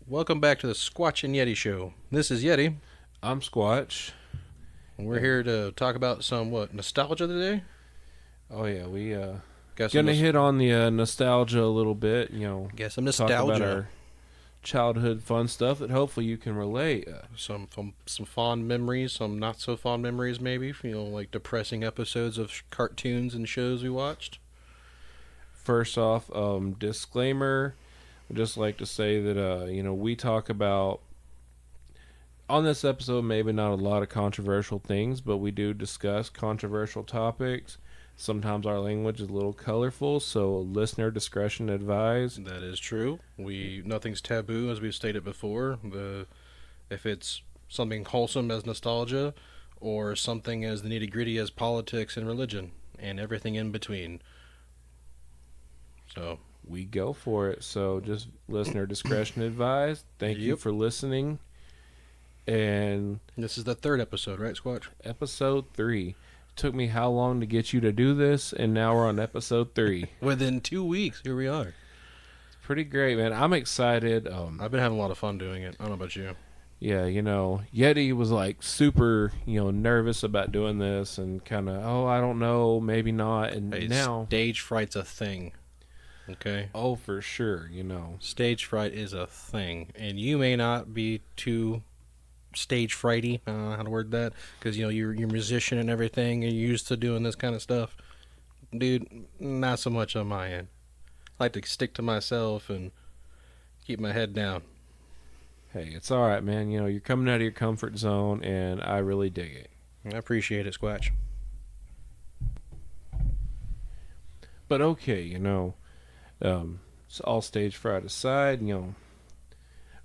Welcome back to the Squatch and Yeti Show. This is Yeti. I'm Squatch. And we're here to talk about some, nostalgia today? Oh yeah, we Got gonna hit on the nostalgia a little bit. Guess some talk about nostalgia. our childhood fun stuff that hopefully you can relate. Some fond memories, some not so fond memories maybe. Like depressing episodes of cartoons and shows we watched. First off, disclaimer. I'd just like to say that we talk about on this episode maybe not a lot of controversial things, but we do discuss controversial topics. Sometimes our language is a little colorful, so listener discretion advised. That is true. Nothing's taboo, as we've stated before. If it's something wholesome as nostalgia, or something as the nitty gritty as politics and religion, and everything in between. So we go for it. So just listener discretion advised. Thank you for listening. And this is the third episode, right, Squatch? Episode 3. Took me how long to get you to do this, and now we're on episode 3. Within 2 weeks, here we are. It's pretty great, man. I'm excited. I've been having a lot of fun doing it. I don't know about you. Yeah, Yeti was like super, nervous about doing this and kind of, I don't know, maybe not. And hey, now stage fright's a thing. Okay? Oh, for sure, Stage fright is a thing. And you may not be too stage frighty, I don't know how to word that, because you're a musician and everything, and you're used to doing this kind of stuff. Dude, not so much on my end. I like to stick to myself and keep my head down. Hey, it's all right, man. You're coming out of your comfort zone, and I really dig it. I appreciate it, Squatch. But okay, so all stage fright aside,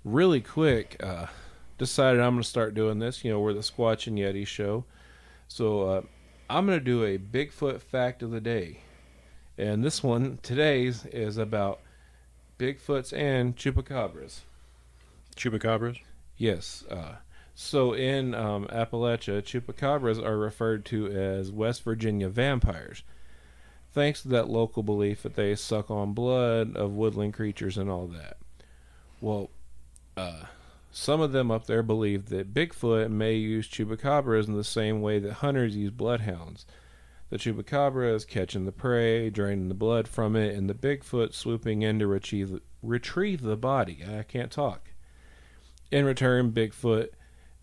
really quick, decided I'm going to start doing this. We're the Squatch and Yeti show. So I'm going to do a Bigfoot fact of the day. And this one, today's, is about Bigfoots and Chupacabras. Chupacabras? Yes. So in Appalachia, Chupacabras are referred to as West Virginia vampires, thanks to that local belief that they suck on blood of woodland creatures and all that. Well, some of them up there believe that Bigfoot may use chupacabras in the same way that hunters use bloodhounds. The chupacabra is catching the prey, draining the blood from it, and the Bigfoot swooping in to retrieve the body. I can't talk. In return, Bigfoot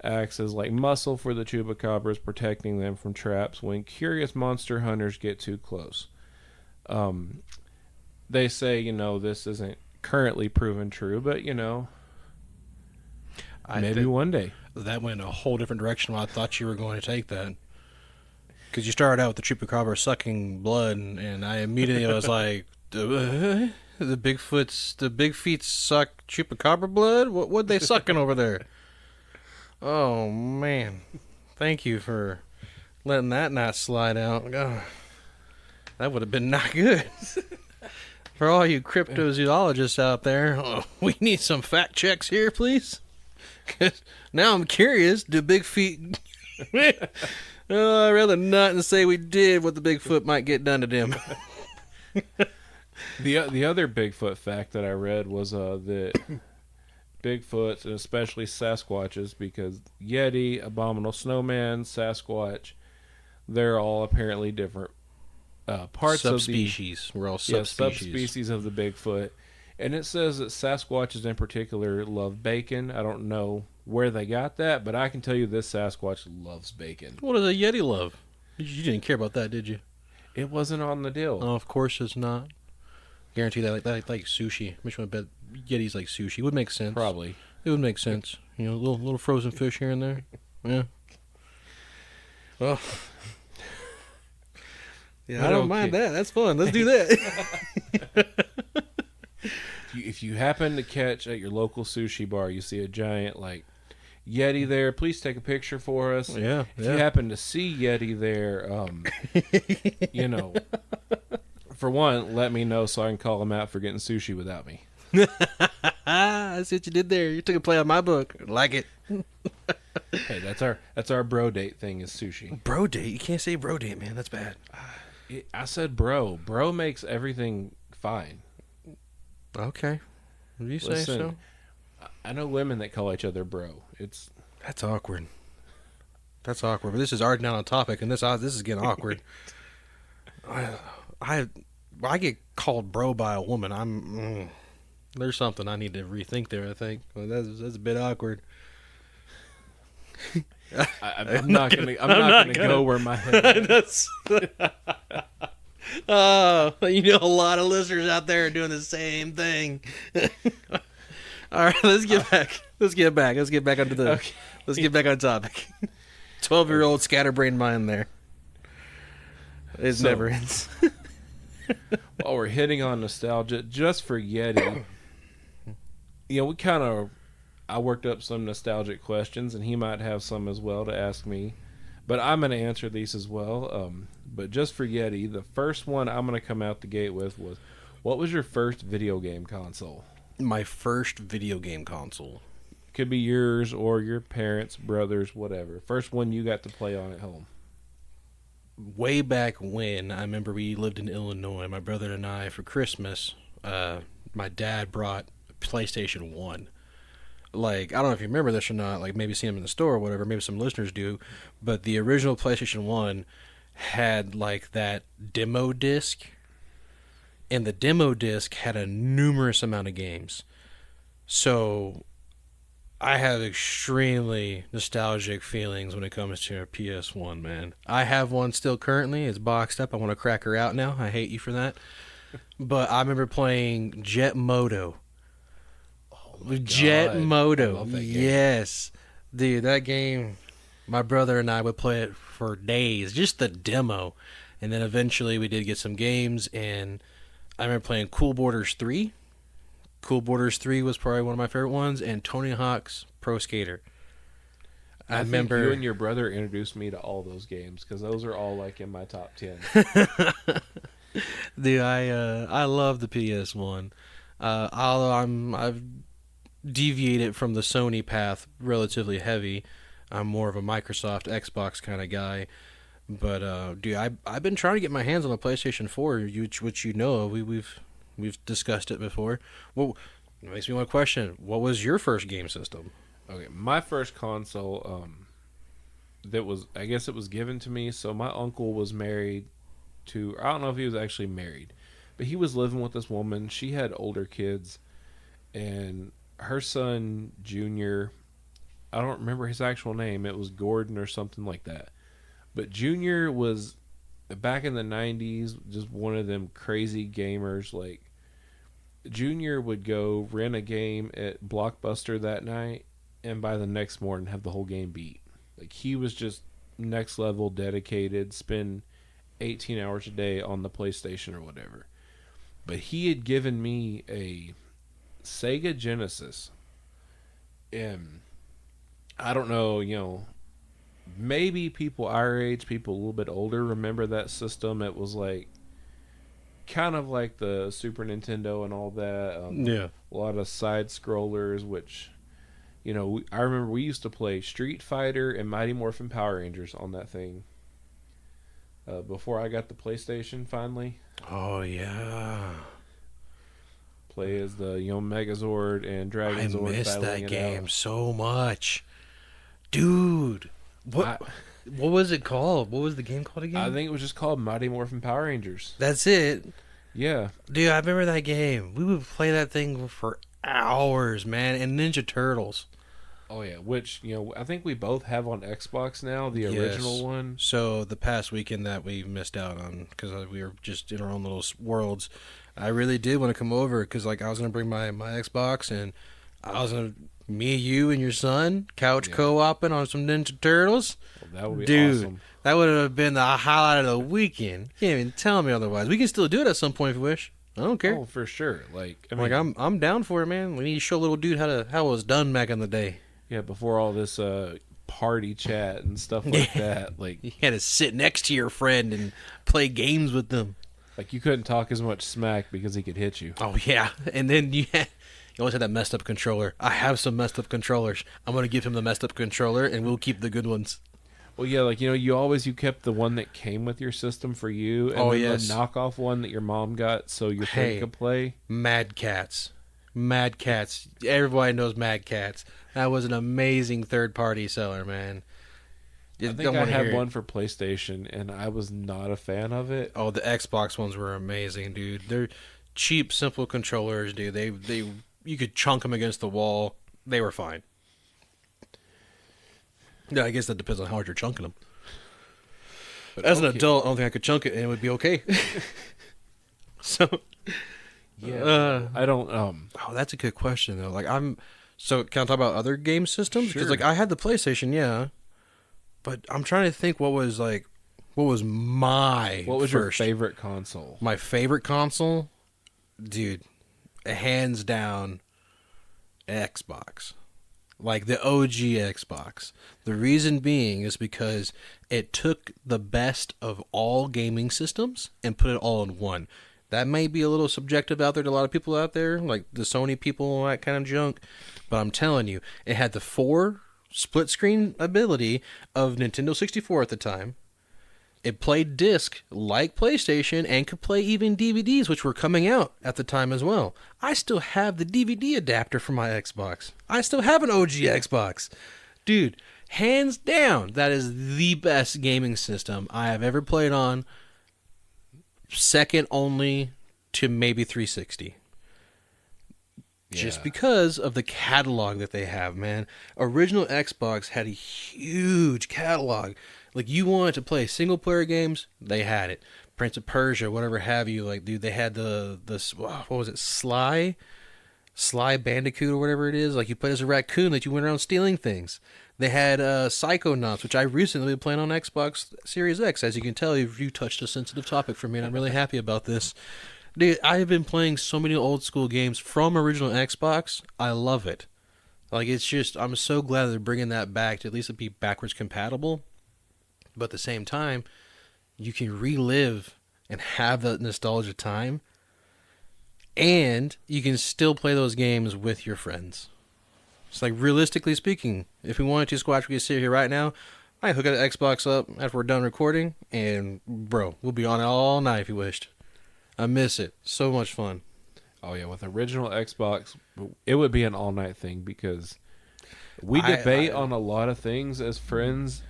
acts as like muscle for the chupacabras, protecting them from traps when curious monster hunters get too close. They say, this isn't currently proven true, but, maybe one day. That went a whole different direction than I thought you were going to take that. Because you started out with the chupacabra sucking blood, and I immediately was like, the big feet suck chupacabra blood? What they sucking over there? Oh, man. Thank you for letting that not slide out. God, that would have been not good. For all you cryptozoologists out there, we need some fact checks here, please. Cause now I'm curious, do big feet... I'd rather not and say we did what the Bigfoot might get done to them. The other Bigfoot fact that I read was that Bigfoots, and especially Sasquatches, because Yeti, Abominable Snowman, Sasquatch, they're all apparently different parts subspecies. We're all subspecies. Subspecies of the Bigfoot. And it says that Sasquatches in particular love bacon. I don't know where they got that, but I can tell you this Sasquatch loves bacon. What does a Yeti love? You didn't care about that, did you? It wasn't on the deal. Oh, of course it's not. Guarantee that like sushi. I'm sure I bet Yeti's like sushi. It would make sense. Probably. It would make sense. Little frozen fish here and there. Yeah. Well. Yeah, I don't mind that. That's fun. Let's do that. If you happen to catch at your local sushi bar, you see a giant Yeti there, please take a picture for us. Yeah. If you happen to see Yeti there, for one, let me know so I can call him out for getting sushi without me. I see what you did there. You took a play on my book. Like it. Hey, that's our bro date thing is sushi. Bro date? You can't say bro date, man. That's bad. I said bro. Bro makes everything fine. Okay. If you say so. I know women that call each other bro. That's awkward. That's awkward. But this is already not on topic, and this is getting awkward. I I get called bro by a woman. There's something I need to rethink there. I think that's a bit awkward. I'm not gonna go where my head is. Oh, a lot of listeners out there are doing the same thing. All right, let's get back. Let's get back onto the. Okay. Let's get back on topic. 12-year-old scatterbrained mind there. It never ends. While we're hitting on nostalgia, just for Yeti, I worked up some nostalgic questions, and he might have some as well to ask me. But I'm going to answer these as well. But just for Yeti, the first one I'm going to come out the gate with was, what was your first video game console? My first video game console. Could be yours or your parents, brothers, whatever. First one you got to play on at home. Way back when, I remember we lived in Illinois, my brother and I, for Christmas, my dad brought PlayStation 1. Like, I don't know if you remember this or not, like maybe seen them in the store or whatever, maybe some listeners do, but the original PlayStation 1 had like that demo disc, and the demo disc had a numerous amount of games. So I have extremely nostalgic feelings when it comes to a PS1, man. I have one still currently. It's boxed up. I want to crack her out now. I hate you for that. But I remember playing Jet Moto. Jet Moto. I love that game. Yes. Dude, that game, my brother and I would play it for days. Just the demo. And then eventually we did get some games, and I remember playing Cool Borders 3. Cool Borders 3 was probably one of my favorite ones, and Tony Hawk's Pro Skater. I remember think you and your brother introduced me to all those games, because those are all like in my top 10. Dude, I love the PS1. Although I've deviated from the Sony path relatively heavy. I'm more of a Microsoft Xbox kind of guy. But dude, I've been trying to get my hands on a PlayStation 4, which we've discussed it before. Well, it makes me want to question, what was your first game system? Okay, my first console, I guess it was given to me. So my uncle was married to, I don't know if he was actually married, but he was living with this woman. She had older kids, and her son, Junior, I don't remember his actual name. It was Gordon or something like that. But Junior was, back in the 90s, just one of them crazy gamers. Like, Junior would go rent a game at Blockbuster that night, and by the next morning have the whole game beat. Like, he was just next level dedicated, spend 18 hours a day on the PlayStation or whatever. But he had given me a Sega Genesis, and I don't know, maybe people our age, people a little bit older, remember that system. It was like kind of like the Super Nintendo and all that. Yeah. A lot of side scrollers, which, I remember we used to play Street Fighter and Mighty Morphin Power Rangers on that thing. Before I got the PlayStation finally. Oh, yeah. Play as the Megazord and Dragonzord. I missed that game so much. Dude. What was it called? What was the game called again? I think it was just called Mighty Morphin Power Rangers. That's it. Yeah. Dude, I remember that game. We would play that thing for hours, man. And Ninja Turtles. Oh, yeah. Which, I think we both have on Xbox now, the original one. So the past weekend that we missed out on, because we were just in our own little worlds, I really did want to come over, because I was going to bring my Xbox, and I was going to, me, you, and your son, couch co-oping on some Ninja Turtles. Well, that would be awesome. That would have been the highlight of the weekend. You can't even tell me otherwise. We can still do it at some point if you wish. I don't care. Oh, for sure. I'm down for it, man. We need to show little dude how it was done back in the day. Yeah, before all this party chat and stuff like that. Like, you had to sit next to your friend and play games with them. Like, you couldn't talk as much smack because he could hit you. Oh, yeah. And then you always had that messed up controller. I have some messed up controllers. I'm going to give him the messed up controller, and we'll keep the good ones. Well, yeah, like, you kept the one that came with your system for you, and then the knockoff one that your mom got so your friend could play. Mad Cats. Mad Catz. Everybody knows Mad Catz. That was an amazing third-party seller, man. I think I had one for PlayStation, and I was not a fan of it. Oh, the Xbox ones were amazing, dude. They're cheap, simple controllers, dude. They you could chunk them against the wall. They were fine. Yeah, I guess that depends on how hard you're chunking them. But as an adult, I don't think I could chunk it and it would be okay. So, yeah, I don't. Oh, that's a good question though. Like so can I talk about other game systems? Sure. Because like I had the PlayStation, yeah, but I'm trying to think what was my your favorite console? My favorite console, dude, hands down, Xbox. Like the OG Xbox. The reason being is because it took the best of all gaming systems and put it all in one. That may be a little subjective out there to a lot of people out there, like the Sony people and that kind of junk. But I'm telling you, it had the 4 split screen ability of Nintendo 64 at the time. It played disc like PlayStation and could play even DVDs, which were coming out at the time as well. I still have the DVD adapter for my Xbox. I still have an OG Xbox. Dude, hands down, that is the best gaming system I have ever played on. Second only to maybe 360. Yeah. Just because of the catalog that they have, man. Original Xbox had a huge catalog. Like, you wanted to play single-player games, they had it. Prince of Persia, whatever have you. Like, dude, they had the what was it, Sly Bandicoot or whatever it is. Like, you played as a raccoon that you went around stealing things. They had Psychonauts, which I recently been playing on Xbox Series X. As you can tell, you touched a sensitive topic for me, and I'm really happy about this. Dude, I have been playing so many old-school games from original Xbox. I love it. Like, it's just, I'm so glad they're bringing that back to at least be backwards compatible. But at the same time, you can relive and have that nostalgia time, and you can still play those games with your friends. It's like, realistically speaking, if we wanted to, Squatch, we could sit here right now, I hook an Xbox up after we're done recording, and bro, we'll be on it all night if you wished. I miss it. So much fun. Oh yeah, with original Xbox, it would be an all-night thing because we debate on a lot of things as friends.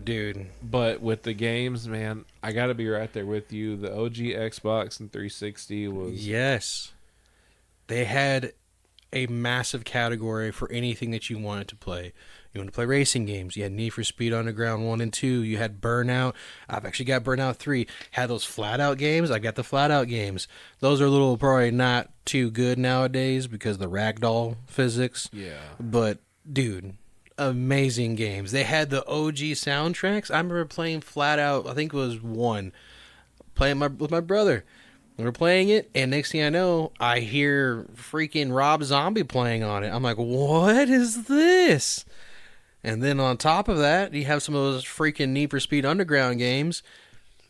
Dude. But with the games, man, I got to be right there with you. The OG Xbox and 360 was... Yes. They had a massive category for anything that you wanted to play. You wanted to play racing games. You had Need for Speed Underground 1 and 2. You had Burnout. I've actually got Burnout 3. Had those Flat-Out games. I got the Flat-Out games. Those are a little probably not too good nowadays because of the ragdoll physics. Yeah. But, dude... amazing games. They had the OG soundtracks. I remember playing Flat-Out, I think it was 1, playing with my brother. We were playing it, and next thing I know, I hear freaking Rob Zombie playing on it. I'm like, what is this? And then on top of that, you have some of those freaking Need for Speed Underground games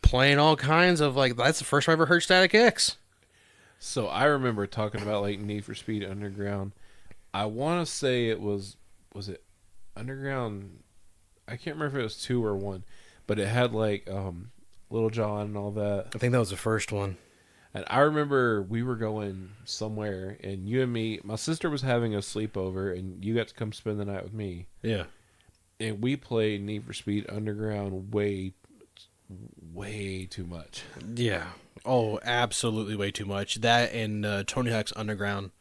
playing all kinds of, like, that's the first time I ever heard Static X. So I remember talking about, like, Need for Speed Underground. I want to say it was it Underground, I can't remember if it was 2 or 1, but it had like Little John and all that. I think that was the first one. And I remember we were going somewhere, and you and me, my sister was having a sleepover, and you got to come spend the night with me. Yeah. And we played Need for Speed Underground way too much. Yeah. Oh, absolutely way too much. That and Tony Hawk's Underground.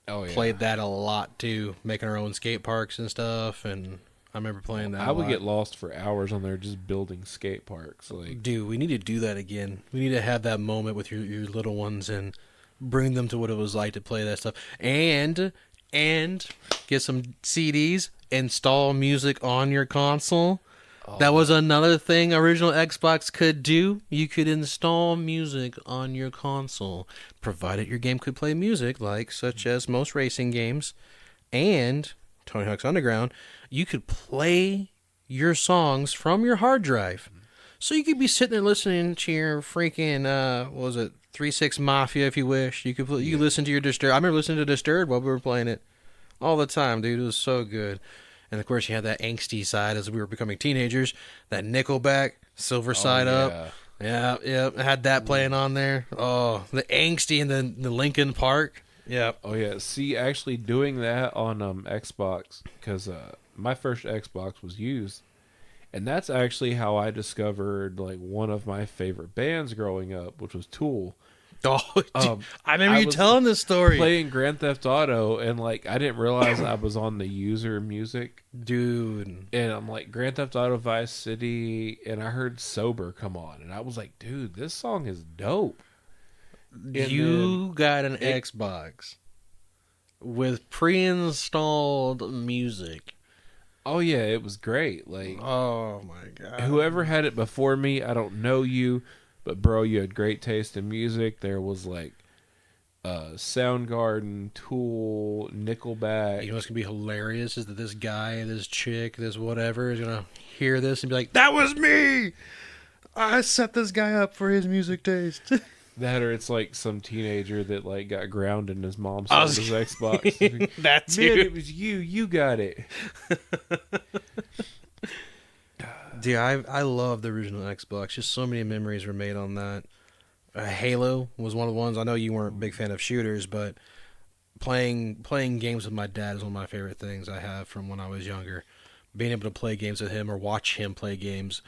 Oh, yeah. Played that a lot too, making our own skate parks and stuff, and I remember playing that. I would get lost for hours on there just building skate parks. Like, dude, we need to do that again. We need to have that moment with your little ones and bring them to what it was like to play that stuff, and get some CDs, install music on your console. That was another thing original Xbox could do. You could install music on your console, provided your game could play music, like such as most racing games, and Tony Hawk's Underground. You could play your songs from your hard drive, so you could be sitting there listening to your freaking 3-6 Mafia if you wish. You could you listen to your Disturbed. I remember listening to Disturbed while we were playing it all the time, dude. It was so good. And, of course, you had that angsty side as we were becoming teenagers. That Nickelback, Silver Side Up. Yeah. I had that playing on there. Oh, the angsty and the Linkin Park. Yeah. Oh yeah, see, actually doing that on Xbox, because my first Xbox was used, and that's actually how I discovered like one of my favorite bands growing up, which was Tool. Oh, Um, I remember I you was telling this story, playing Grand Theft Auto, and like I didn't realize I was on the user music, dude. and I'm like Grand Theft Auto Vice City, and I heard Sober come on, and I was like, dude, this song is dope. And You got an it- Xbox with pre-installed music. Oh yeah, it was great. Like Oh my god. whoever had it before me, I don't know you, but bro, you had great taste in music. There was like Soundgarden, Tool, Nickelback. You know what's gonna be hilarious is that this guy, this chick, this whatever is gonna hear this and be like, "That was me. I set this guy up for his music taste." That or it's like some teenager that like got grounded and his mom I sold was- his Xbox. That's Man, it. it was you. You got it. Dude, I love the original Xbox. Just so many memories were made on that. Halo was one of the ones. I know you weren't a big fan of shooters, but playing games with my dad is one of my favorite things I have from when I was younger. Being able to play games with him or watch him play games.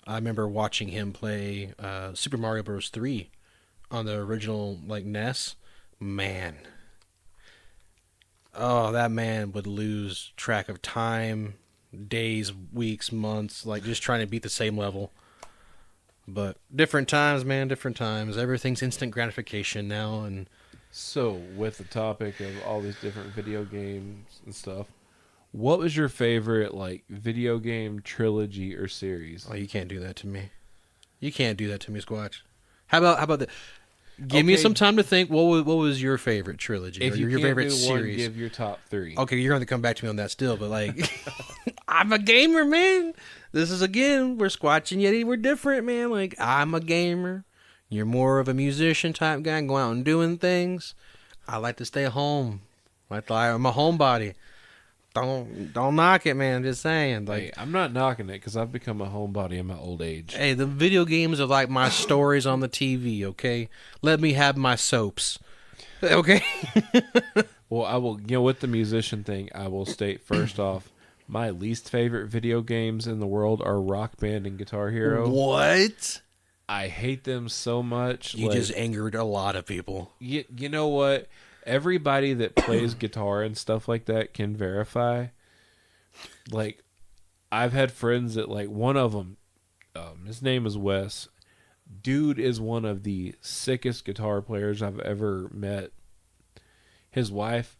I remember watching him play Super Mario Bros. 3 on the original like NES. Man. Oh, that man would lose track of time, days, weeks, months, like just trying to beat the same level. But different times, man, different times. Everything's instant gratification now, and So, with the topic of all these different video games and stuff, what was your favorite like video game trilogy or series? oh, you can't do that to me. You can't do that to me, Squatch. How about that? Give me Okay. some time to think. What was your favorite trilogy? If or you your can't favorite do series? one, give your top three. Okay, you're going to come back to me on that still, but like, I'm a gamer, man. This is again, we're Squatch and Yeti. We're different, man. Like, I'm a gamer. You're more of a musician type guy, going out and doing things. I like to stay home. I'm a homebody. Don't knock it, man. Just saying. Like, Hey, I'm not knocking it because I've become a homebody in my old age. hey, the video games are like my stories on the TV. Okay, let me have my soaps. Okay. Well, I will, with the musician thing, I will state first off, my least favorite video games in the world are Rock Band and Guitar Hero. What? I hate them so much. You like, just angered a lot of people. you know what? Everybody that plays guitar and stuff like that can verify. Like, I've had friends that, like, one of them, his name is Wes. Dude is one of the sickest guitar players I've ever met. His wife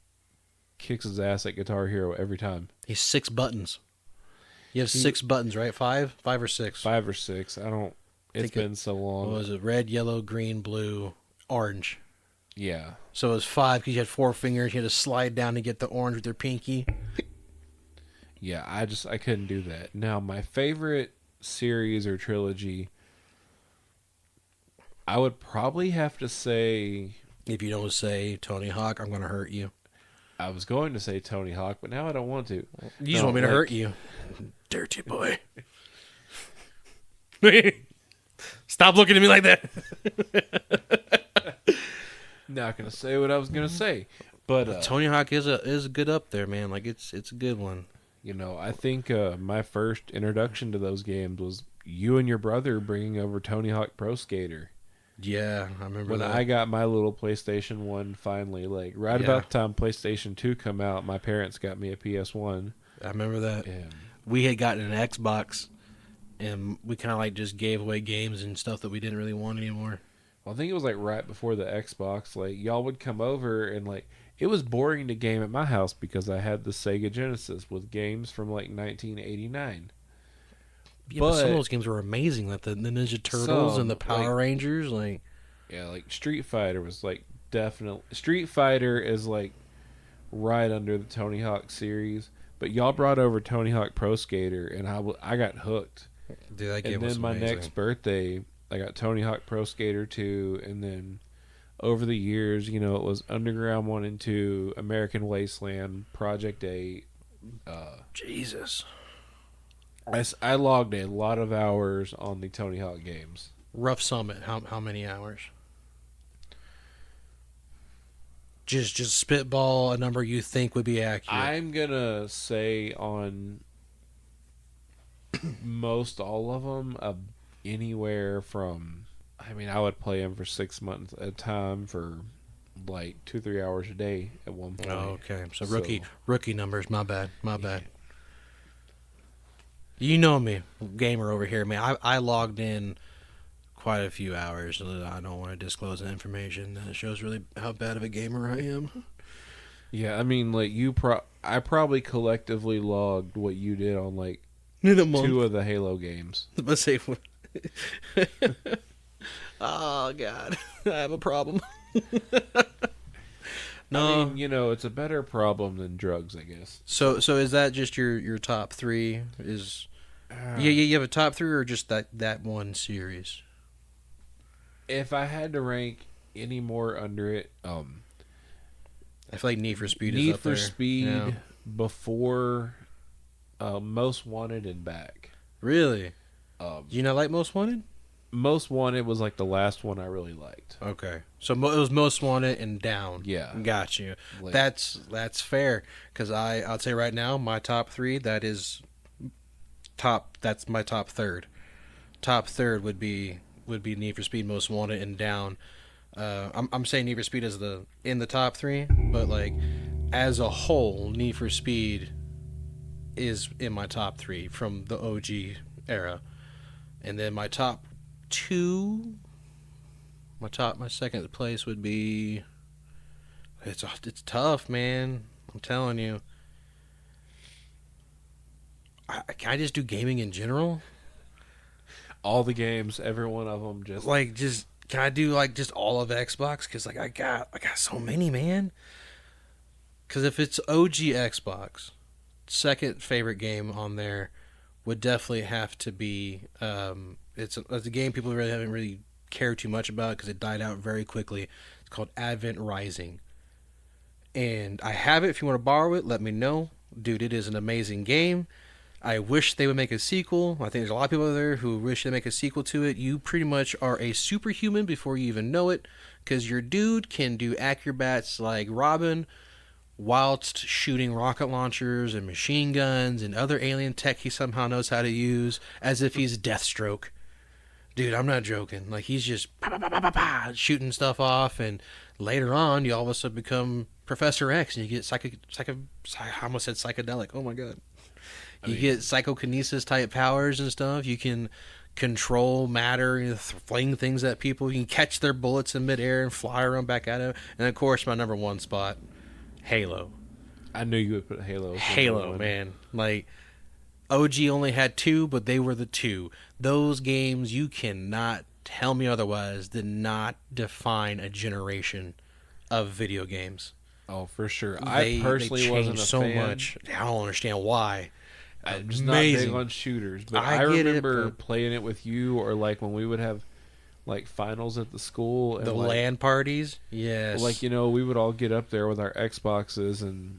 kicks his ass at Guitar Hero every time. He's 6 buttons. You have 6 buttons, right? 5 or 6. 5 or 6. I don't. It's Think been so long. What was it? Red, yellow, green, blue, orange. Yeah. So it was 5 because you had 4 fingers. You had to slide down to get the orange with your pinky. Yeah, I couldn't do that. Now, my favorite series or trilogy, I would probably have to say, If you don't say Tony Hawk, I'm going to hurt you. I was going to say Tony Hawk, but now I don't want to. You just No, want me to like- hurt you. Dirty boy. Stop looking at me like that. Not going to say what I was going to say. But, Tony Hawk is good up there, man. Like, it's a good one. I think my first introduction to those games was you and your brother bringing over Tony Hawk Pro Skater. Yeah, I remember When that. I got my little PlayStation 1 finally, like right Yeah. about the time PlayStation 2 come out, my parents got me a PS1. I remember that. And We had gotten an Xbox, and we kind of like just gave away games and stuff that we didn't really want anymore. I think it was like right before the Xbox. Like y'all would come over and like it was boring to game at my house because I had the Sega Genesis with games from like 1989. Yeah, but some But- of those games were amazing, like the Ninja Turtles and the Some, Power Rangers. Like, Yeah, like Street Fighter was like definitely Street Fighter is like right under the Tony Hawk series. But y'all brought over Tony Hawk Pro Skater and I got hooked. dude, that game And was then my amazing. next birthday, I got Tony Hawk Pro Skater 2, and then over the years, it was Underground 1 and 2, American Wasteland, Project 8. Jesus. I logged a lot of hours on the Tony Hawk games. Rough Summit. How many hours? Just spitball a number you think would be accurate. I'm gonna say on most all of them, anywhere from. I mean, I would play them for 6 months at a time for like 2-3 hours a day at one point. Oh, okay. So rookie numbers. My bad. You know me, gamer over here, man. I logged in quite a few hours. I don't want to disclose that information. That shows really how bad of a gamer I am. Yeah, I mean, like I probably collectively logged what you did on like In a month. 2 of the Halo games. Let's say. Oh God, I have a problem. No, I mean, it's a better problem than drugs, I guess. So is that just your top three? Is you have a top three or just that one series? If I had to rank any more under it, I feel like Need for Speed is Need up for there. Speed Yeah. before Most Wanted and back. Really? You not like Most Wanted? Most Wanted was like the last one I really liked. Okay, so it was Most Wanted and down. Yeah, got you. like, That's fair because I'd say right now my top three that's my top third. Top third would be Need for Speed, Most Wanted, and down. I'm saying Need for Speed is in the top three, but like as a whole, Need for Speed is in my top three from the OG era, and then my top two. My second place would be. It's tough, man. I'm telling you. Can I just do gaming in general? all the games, every one of them, just can I do like just all of Xbox? Because like I got so many, man. Because if it's OG Xbox, second favorite game on there would definitely have to be. It's a game people really haven't really cared too much about because it died out very quickly. It's called Advent Rising, and I have it. If you want to borrow it, let me know, dude. It is an amazing game. I wish they would make a sequel. I think there's a lot of people out there who wish they make a sequel to it. You pretty much are a superhuman before you even know it, because your dude can do acrobats like Robin, whilst shooting rocket launchers and machine guns and other alien tech he somehow knows how to use, as if he's Deathstroke. Dude, I'm not joking. Like, he's just shooting stuff off, and later on, you all of a sudden become Professor X, and you get I almost said psychedelic. Oh my god. You get psychokinesis type powers and stuff. You can control matter, fling things at people. You can catch their bullets in midair and fly around back at them. And of course, my number one spot, Halo. I knew you would put Halo. Halo, man. Like, OG only had two, but they were the two. Those games, you cannot tell me otherwise, did not define a generation of video games. Oh, for sure. I personally wasn't a so fan. much. I don't understand why. I'm just not big on shooters, but I remember playing it with you, or like when we would have like finals at the school and the like, LAN parties. Yes, like we would all get up there with our Xboxes and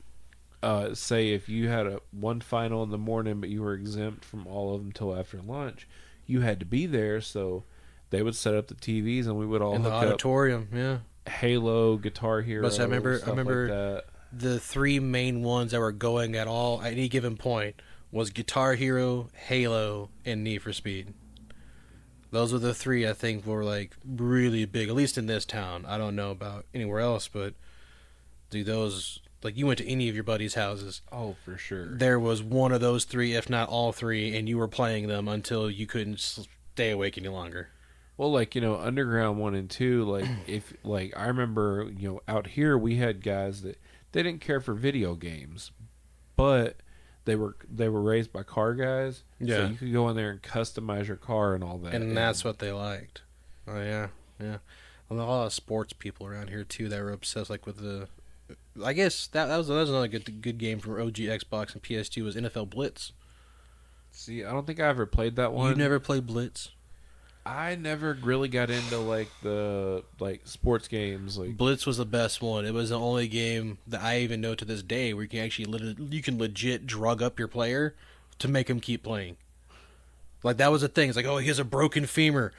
say if you had one final in the morning, but you were exempt from all of them until after lunch, you had to be there. So they would set up the TVs and we would all in the hook auditorium. Up yeah, Halo, Guitar Hero. But I remember like that. The three main ones that were going at any given point was Guitar Hero, Halo, and Need for Speed. Those were the three I think were like really big, at least in this town. I don't know about anywhere else, but dude, those, like, you went to any of your buddies' houses. Oh, for sure. There was one of those three, if not all three, and you were playing them until you couldn't stay awake any longer. Well, like, Underground 1 and 2, like, I remember, out here we had guys that they didn't care for video games, but they were raised by car guys. Yeah. So you could go in there and customize your car and all that. And that's what they liked. Oh, yeah. Yeah. Well, a lot of sports people around here, too, that were obsessed, like, with the... I guess that was another good game from OG Xbox and PS2 was NFL Blitz. See, I don't think I ever played that one. You never played Blitz? I never really got into the sports games. Like, Blitz was the best one. It was the only game that I even know to this day where you can actually legit drug up your player to make him keep playing. Like, that was the thing. It's like, oh, he has a broken femur.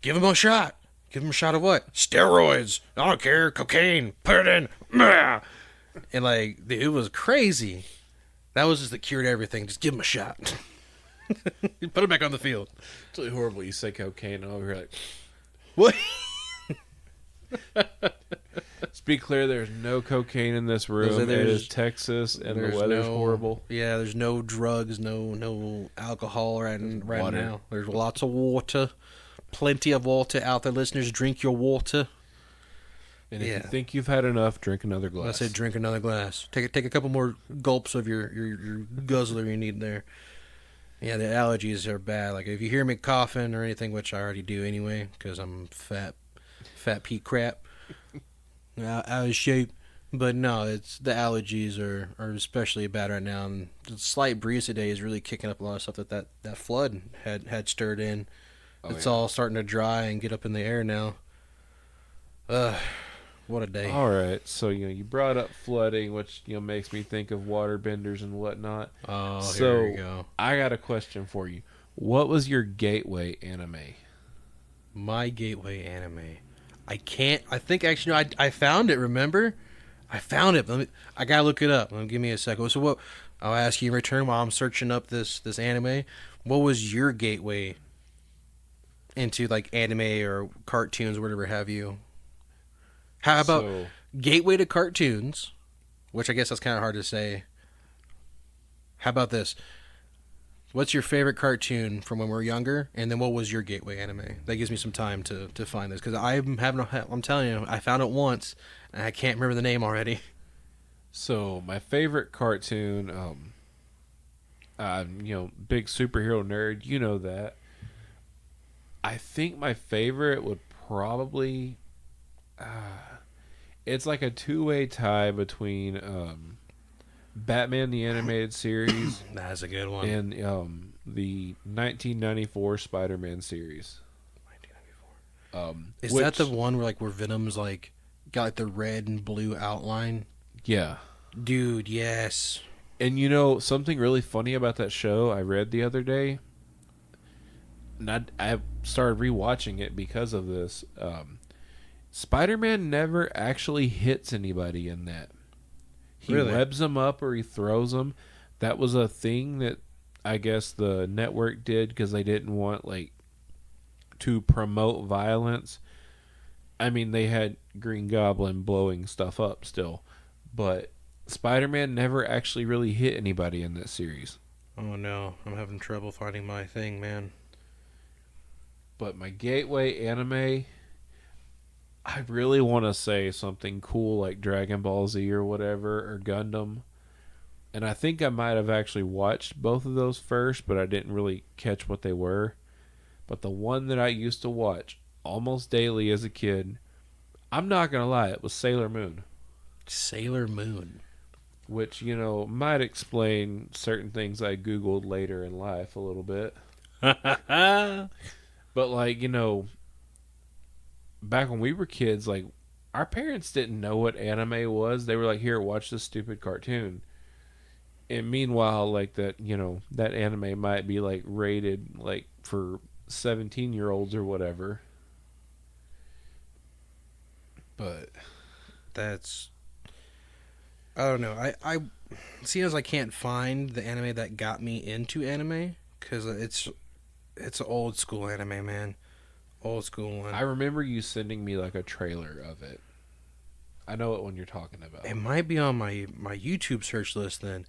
Give him a shot. Give him a shot of what? Steroids. I don't care. Cocaine. Put it in. Meh. And like, it was crazy. That was just the cure to everything. Just give him a shot. Put him back on the field. It's really horrible. You say cocaine and over here like, What? let's be clear, there's no cocaine in this room. It is Texas, and the weather's horrible. Yeah, there's no drugs, no alcohol right now. There's lots of water. Plenty of water out there, listeners. Drink your water. And if you think you've had enough, drink another glass. I said drink another glass. Take a couple more gulps of your guzzler you need there. Yeah, the allergies are bad. Like if you hear me coughing or anything, which I already do anyway, because I'm fat Pete crap, out of shape. But no, it's the allergies are especially bad right now. And the slight breeze today is really kicking up a lot of stuff that flood had stirred in. It's all starting to dry and get up in the air now. What a day. All right, so you brought up flooding, which makes me think of water benders and whatnot. Oh, so here we go. I got a question for you. What was your gateway anime? My gateway anime. I think actually no, I found it. Remember, I found it. I gotta look it up. Give me a second. So what? I'll ask you in return while I'm searching up this anime. What was your gateway into like anime or cartoons or whatever have you? How about gateway to cartoons, which I guess that's kind of hard to say. How about this? What's your favorite cartoon from when we were younger? And then what was your gateway anime? That gives me some time to find this. Because I'm telling you, I found it once, and I can't remember the name already. So, my favorite cartoon, big superhero nerd, you know that. I think my favorite would probably... it's like a two-way tie between Batman the Animated Series That's a good one. and the 1994 Spider-Man series. 1994. Is that the one where Venom's like got like the red and blue outline? Yeah. Dude, yes. And something really funny about that show I read the other day, and I started rewatching it because of this. Spider-Man never actually hits anybody in that. He webs them up or he throws them. That was a thing that I guess the network did because they didn't want to promote violence. I mean, they had Green Goblin blowing stuff up still, but Spider-Man never actually really hit anybody in that series. Oh no, I'm having trouble finding my thing, man. But my gateway anime, I really want to say something cool like Dragon Ball Z or whatever, or Gundam. And I think I might have actually watched both of those first, but I didn't really catch what they were. But the one that I used to watch almost daily as a kid, I'm not going to lie, it was Sailor Moon. Sailor Moon. Which, might explain certain things I Googled later in life a little bit. But, back when we were kids, our parents didn't know what anime was. They were like, here, watch this stupid cartoon. And meanwhile, that anime might be, rated, for 17-year-olds or whatever. But that's... I don't know. I see as I can't find the anime that got me into anime, because it's old school anime, man. Old school one. I remember you sending me a trailer of it. I know what one you're talking about. It might be on my YouTube search list then,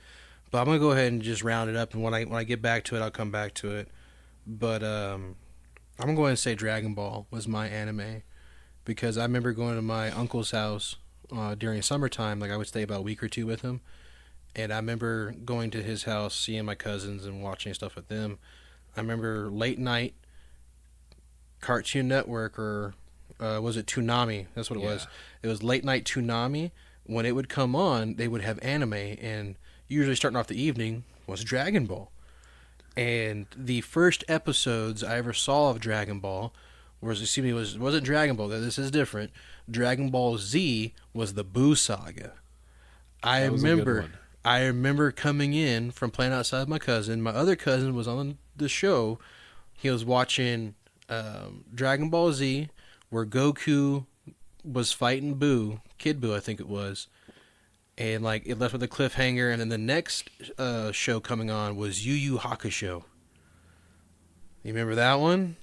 but I'm gonna go ahead and just round it up. And when I get back to it, I'll come back to it. But I'm gonna go ahead and say Dragon Ball was my anime, because I remember going to my uncle's house during summertime. I would stay about a week or two with him, and I remember going to his house, seeing my cousins and watching stuff with them. I remember late night. Cartoon Network, or was it Toonami? That's what it was. It was late night Toonami. When it would come on, they would have anime, and usually starting off the evening was Dragon Ball. And the first episodes I ever saw of Dragon Ball wasn't Dragon Ball. This is different. Dragon Ball Z was the Boo Saga. I remember coming in from playing outside with my cousin. My other cousin was on the show. He was watching Dragon Ball Z where Goku was fighting Boo, Kid Boo, I think it was, and like it left with a cliffhanger. And then the next show coming on was Yu Yu Hakusho. You remember that one?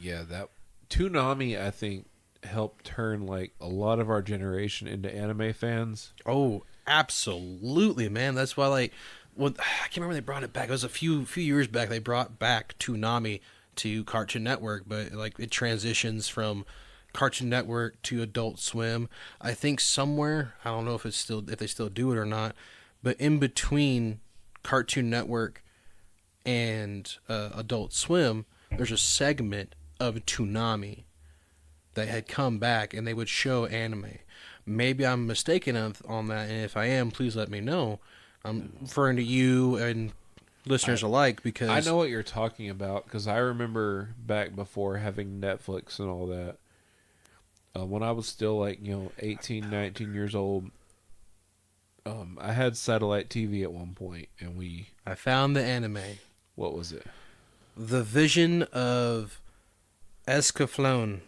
Yeah, that Toonami, I think, helped turn like a lot of our generation into anime fans. Oh, absolutely, man. That's why, like, well, I can't remember when they brought it back. It was a few years back. They brought back Toonami to Cartoon Network, but like it transitions from Cartoon Network to Adult Swim. I think somewhere, I don't know if they still do it or not, but in between Cartoon Network and Adult Swim, there's a segment of Toonami that had come back, and they would show anime. Maybe I'm mistaken on that, and if I am, please let me know. I'm referring to you and listeners alike because I know what you're talking about because I remember back before having Netflix and all that. When I was still like 18, 19 years old, I had satellite TV at one point, and I found the anime. What was it? The Vision of Escaflowne.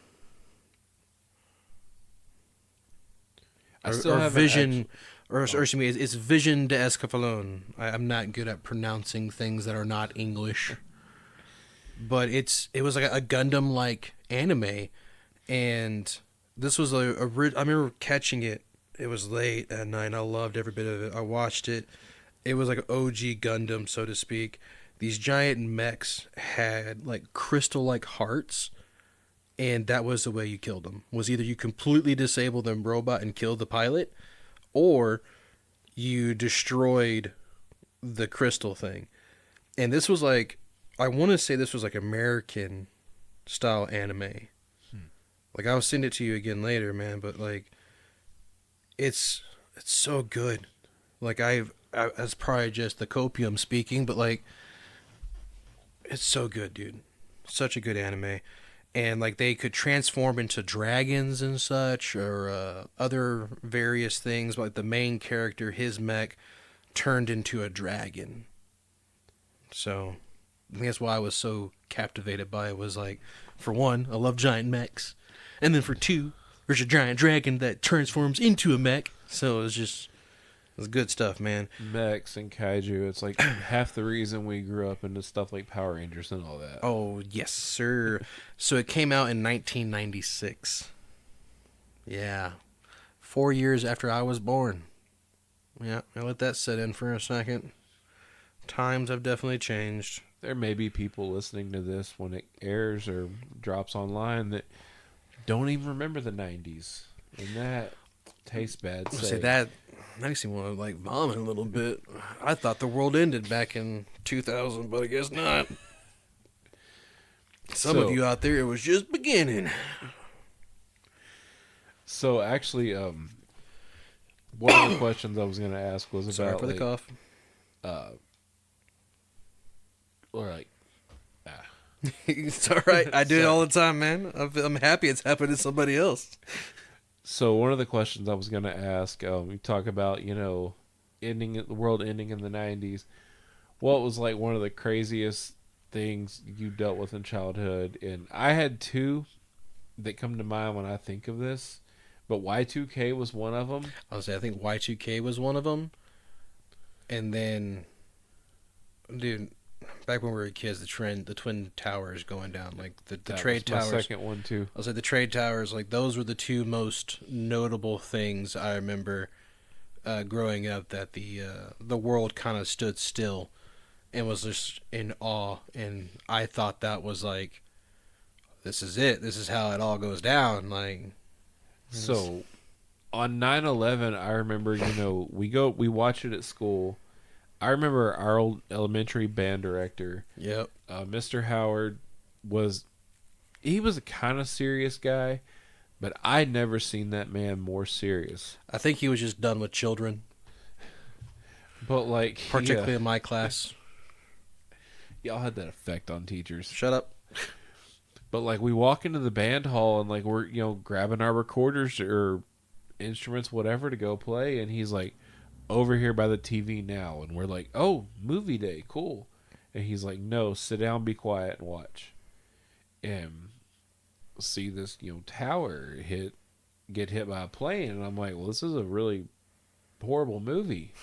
I still or have Vision, or excuse me, it's Vision de Escaflowne. I'm not good at pronouncing things that are not English, but it was like a Gundam like anime, and this was I remember catching it. It was late at night. I loved every bit of it. I watched it. It was like an OG Gundam, so to speak. These giant mechs had like crystal-like hearts, and that was the way you killed them. Was either you completely disabled the robot and killed the pilot, or you destroyed the crystal thing. And this was like, I want to say this was like American style anime. Like I'll send it to you again later, man. But like, it's so good. Like that's probably just the copium speaking, but like. It's so good, dude. Such a good anime. And like they could transform into dragons and such, or other various things. Like the main character, his mech turned into a dragon. So I think that's why I was so captivated by it. Was like, for one, I love giant mechs, and then for two, there's a giant dragon that transforms into a mech. So it's good stuff, man. Mechs and kaiju. It's like half the reason we grew up into stuff like Power Rangers and all that. Oh, yes, sir. So it came out in 1996. Yeah. 4 years after I was born. Yeah, I'll let that sit in for a second. Times have definitely changed. There may be people listening to this when it airs or drops online that don't even remember the 90s. And that tastes bad. Say that makes me want to like vomit a little bit. I thought the world ended back in 2000, but I guess not. Some of you out there, it was just beginning. So actually, one of the questions I was going to ask was Sorry about for the cough. Or like, It's all right. I do it all the time, man. I'm happy it's happened to somebody else. So one of the questions I was going to ask, we talk about, the world ending in the 90s. What was like one of the craziest things you dealt with in childhood? And I had two that come to mind when I think of this, but Y2K was one of them. I think Y2K was one of them. And then, dude, back when we were kids, the Twin Towers going down, like the trade towers. My second one too. I was like the trade towers, like those were the two most notable things I remember growing up. That the world kind of stood still and was just in awe, and I thought that was like, this is it. This is how it all goes down. Like, so on 9/11, I remember, we watch it at school. I remember our old elementary band director. Yep. Mr. Howard he was a kind of serious guy, but I'd never seen that man more serious. I think he was just done with children. But like, particularly in my class. Y'all had that effect on teachers. Shut up. But like, we walk into the band hall and like we're grabbing our recorders or instruments, whatever, to go play, and he's like, over here by the TV now, and we're like, oh, movie day, cool. And he's like, no, sit down, be quiet, and watch. And see this tower get hit by a plane, and I'm like, well, this is a really horrible movie.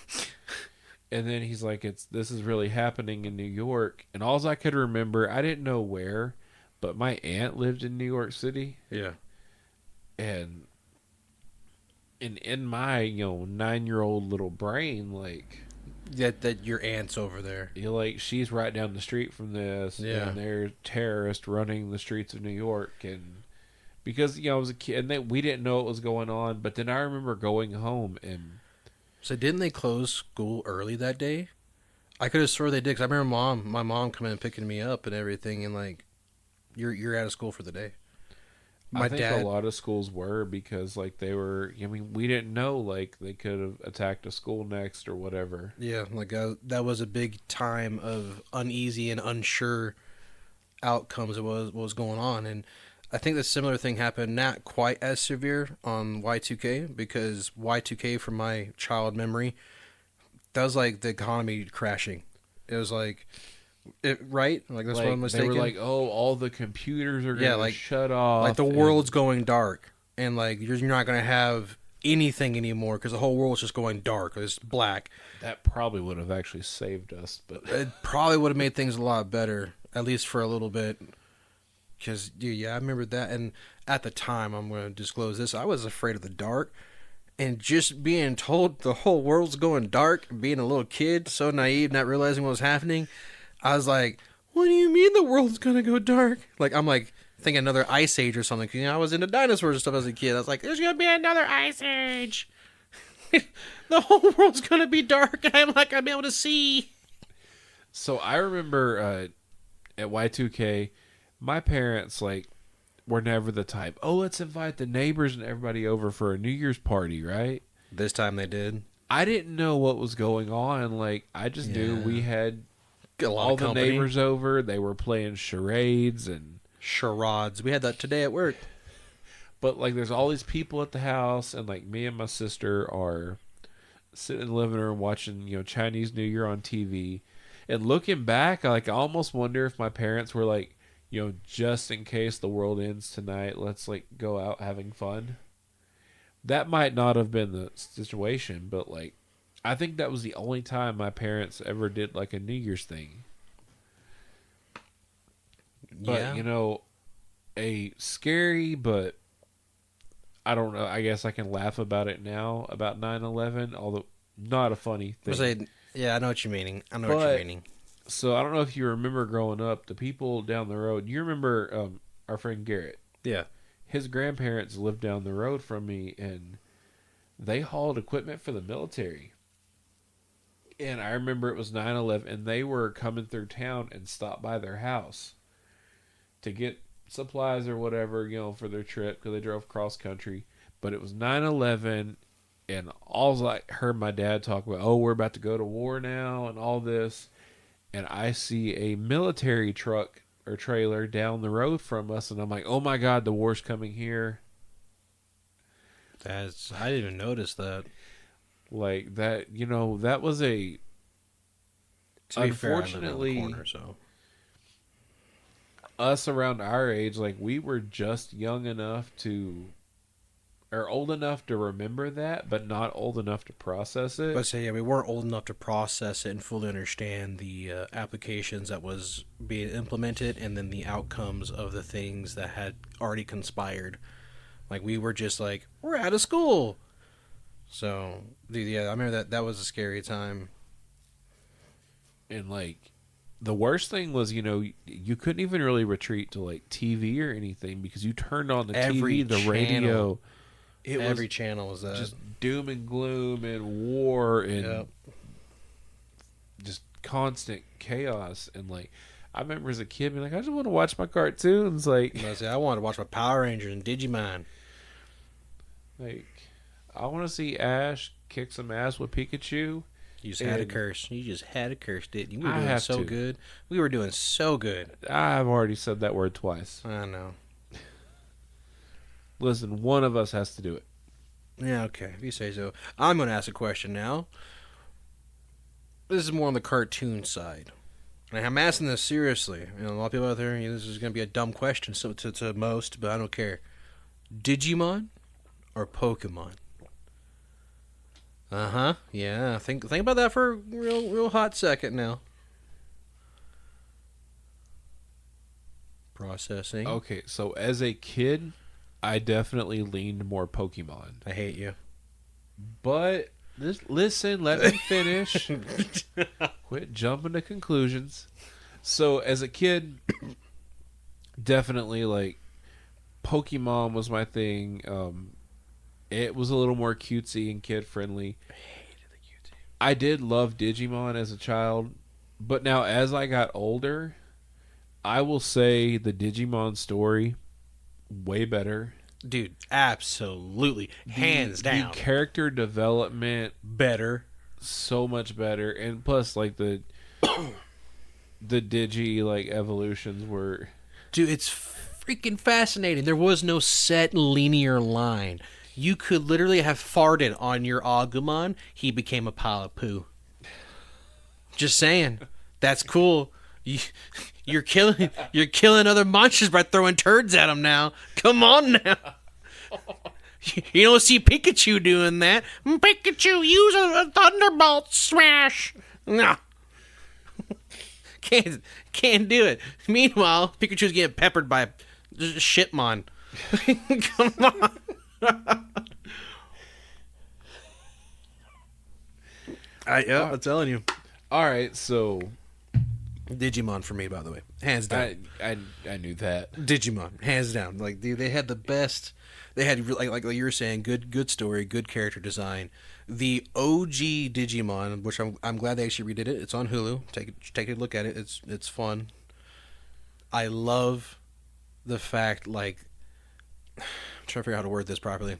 And then he's like, this is really happening in New York. And all I could remember, I didn't know where, but my aunt lived in New York City. Yeah. And in my 9-year-old little brain, like that your aunt's over there. She's right down the street from this, Yeah. and they're terrorists running the streets of New York, and because I was a kid, and we didn't know what was going on. But then I remember going home, and So didn't they close school early that day? I could have swore they did, because I remember my mom coming and picking me up and everything, and like, you're out of school for the day. I think a lot of schools were, because like they were. I mean, we didn't know, like they could have attacked a school next or whatever. Yeah, like that was a big time of uneasy and unsure outcomes of what was going on, and I think the similar thing happened, not quite as severe on Y2K, because Y2K, from my child memory, that was like the economy crashing. It was like, right? Like, that's what I'm mistaken. They were like, oh, all the computers are going to shut off. Like, the world's going dark, and like you're not going to have anything anymore because the whole world's just going dark. It's black. That probably would have actually saved us, but it probably would have made things a lot better, at least for a little bit. Because, dude, yeah, I remember that. And at the time, I'm going to disclose this, I was afraid of the dark. And just being told the whole world's going dark, being a little kid, so naive, not realizing what was happening, I was like, what do you mean the world's going to go dark? Like, I'm like thinking another ice age or something. Because, I was into dinosaurs and stuff as a kid. I was like, there's going to be another ice age. The whole world's going to be dark, and I'm not going to be able to see. So I remember at Y2K, my parents, like, were never the type, oh, let's invite the neighbors and everybody over for a New Year's party, right? This time they did. I didn't know what was going on. Like, I just knew we had all the neighbors over. They were playing charades and charades. We had that today at work. But, like, there's all these people at the house, and, like, me and my sister are sitting in the living room watching, Chinese New Year on TV. And looking back, like, I almost wonder if my parents were like, just in case the world ends tonight, let's, like, go out having fun. That might not have been the situation, but, like, I think that was the only time my parents ever did, like, a New Year's thing. But, a scary, but I don't know, I guess I can laugh about it now, about 9/11, although not a funny thing. Yeah, I know what you're meaning. What you're meaning. So I don't know if you remember growing up, the people down the road. You remember our friend Garrett? Yeah. His grandparents lived down the road from me, and they hauled equipment for the military. And I remember it was 9/11, and they were coming through town and stopped by their house to get supplies or whatever, for their trip, because they drove cross country. But it was 9/11, and all I heard my dad talk about, oh, we're about to go to war now, and all this. And I see a military truck or trailer down the road from us, and I'm like, oh my God, the war's coming here. I didn't even notice that. Like, that, that was a... Unfortunately, corner, so. Us around our age, like, we were just young enough to... or old enough to remember that, but not old enough to process it. But we weren't old enough to process it and fully understand the applications that was being implemented, and then the outcomes of the things that had already conspired. Like, we were just like, we're out of school. So, yeah, I remember that was a scary time. And, like, the worst thing was, you couldn't even really retreat to, like, TV or anything, because you turned on the TV, the radio. Every channel was that. Just doom and gloom and war and just constant chaos. And, like, I remember as a kid being like, I just want to watch my cartoons. Like, I wanted to watch my Power Rangers and Digimon. Like, I want to see Ash kick some ass with Pikachu. You just had a curse. You just had a curse, didn't you? We were doing so good. We were doing so good. I've already said that word twice. I know. Listen, one of us has to do it. Yeah, okay. If you say so. I'm going to ask a question now. This is more on the cartoon side. And I'm asking this seriously. A lot of people out there, this is going to be a dumb question to most, but I don't care. Digimon or Pokemon? Uh-huh. Yeah, think about that for a real hot second now. Processing. Okay, so as a kid, I definitely leaned more Pokemon. I hate you. But listen, let me finish. Quit jumping to conclusions. So as a kid, definitely like Pokemon was my thing. It was a little more cutesy and kid friendly. I hated the cutesy. I did love Digimon as a child, but now as I got older, I will say the Digimon story way better. Dude, absolutely. Hands down. The character development Better. so much better, and plus like the Digi like evolutions were. Dude, it's freaking fascinating. There was no set linear line. You could literally have farted on your Agumon. He became a pile of poo. Just saying. That's cool. You're killing other monsters by throwing turds at them now. Come on now. You don't see Pikachu doing that. Pikachu, use a Thunderbolt smash. No. Can't do it. Meanwhile, Pikachu's getting peppered by Shitmon. Come on. I'm telling you. All right, so Digimon for me, by the way, hands down. I knew that. Digimon, hands down. Like dude, they had the best. They had like you were saying, good story, good character design. The OG Digimon, which I'm glad they actually redid it. It's on Hulu. Take a look at it. It's fun. I love the fact like I'm trying to figure out how to word this properly.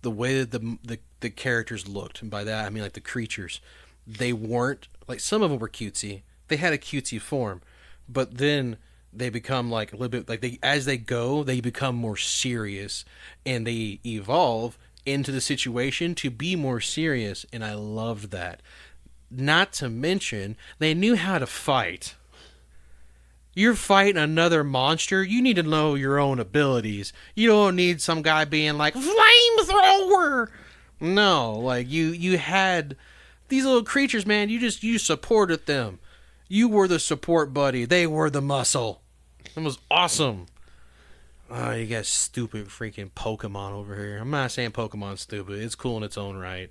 The way that the characters looked, and by that I mean like the creatures, they weren't like some of them were cutesy. They had a cutesy form, but then they become like a little bit like as they go, they become more serious, and they evolve into the situation to be more serious, and I loved that. Not to mention, they knew how to fight. You're fighting another monster, you need to know your own abilities. You don't need some guy being like, flamethrower! No, like, you had these little creatures, man, you supported them. You were the support buddy, they were the muscle. It was awesome. Oh, you got stupid freaking Pokemon over here. I'm not saying Pokemon's stupid. It's cool in its own right.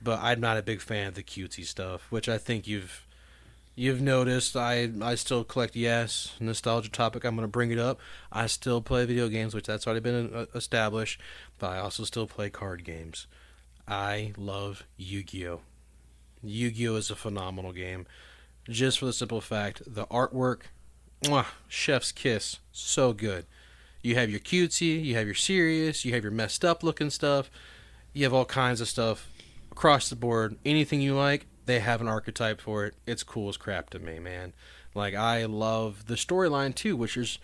But I'm not a big fan of the cutesy stuff, which I think you've noticed. I still collect, yes, nostalgia topic. I'm going to bring it up. I still play video games, which that's already been established. But I also still play card games. I love Yu-Gi-Oh! Yu-Gi-Oh! Is a phenomenal game. Just for the simple fact, the artwork, mwah, chef's kiss. So good. You have your cutesy, you have your serious, you have your messed up looking stuff. You have all kinds of stuff across the board. Anything you like, they have an archetype for it. It's cool as crap to me, man. Like, I love the storyline too, which is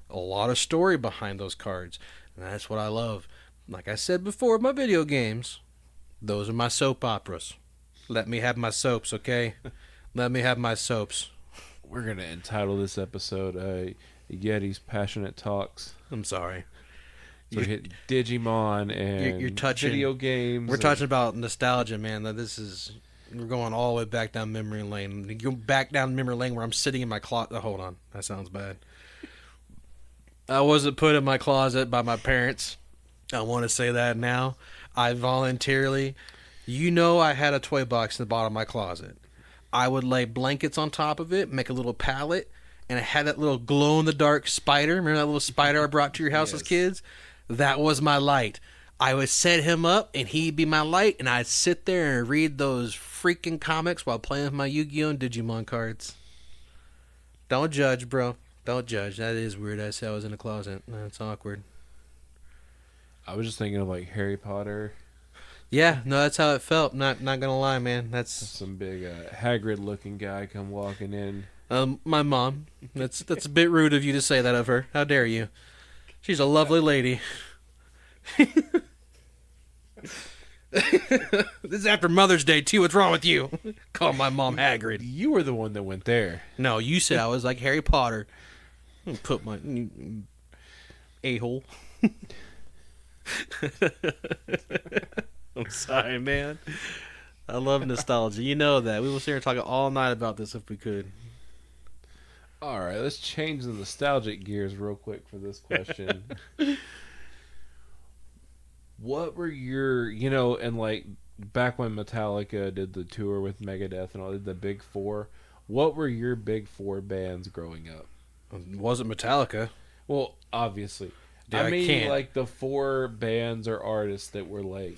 a lot of story behind those cards. And that's what I love. Like I said before, my video games, those are my soap operas. Let me have my soaps, okay? Let me have my soaps. We're going to entitle this episode Yeti's Passionate Talks. I'm sorry. So we hit Digimon and you're touching, video games. We're talking about nostalgia, man. We're going all the way back down memory lane. You go back down memory lane where I'm sitting in my closet. Oh, hold on. That sounds bad. I wasn't put in my closet by my parents. I want to say that now. I voluntarily, I had a toy box in the bottom of my closet. I would lay blankets on top of it, make a little pallet, and it had that little glow-in-the-dark spider. Remember that little spider I brought to your house as kids? That was my light. I would set him up, and he'd be my light, and I'd sit there and read those freaking comics while playing with my Yu-Gi-Oh! And Digimon cards. Don't judge, bro. Don't judge. That is weird. I said I was in a closet. That's awkward. I was just thinking of like Harry Potter. Yeah, no, that's how it felt. Not gonna lie, man. That's some big Hagrid-looking guy come walking in. My mom. That's a bit rude of you to say that of her. How dare you? She's a lovely lady. This is after Mother's Day too. What's wrong with you? Call my mom Hagrid. You were the one that went there. No, you said I was like Harry Potter. Put my a-hole. I'm sorry, man. I love nostalgia. You know that. We will sit here and talk all night about this if we could. All right, let's change the nostalgic gears real quick for this question. What were your, and like back when Metallica did the tour with Megadeth and all, did the Big Four, what were your Big Four bands growing up? It wasn't Metallica. Well, obviously. Dude, I mean, can't. like the 4 bands or artists that were like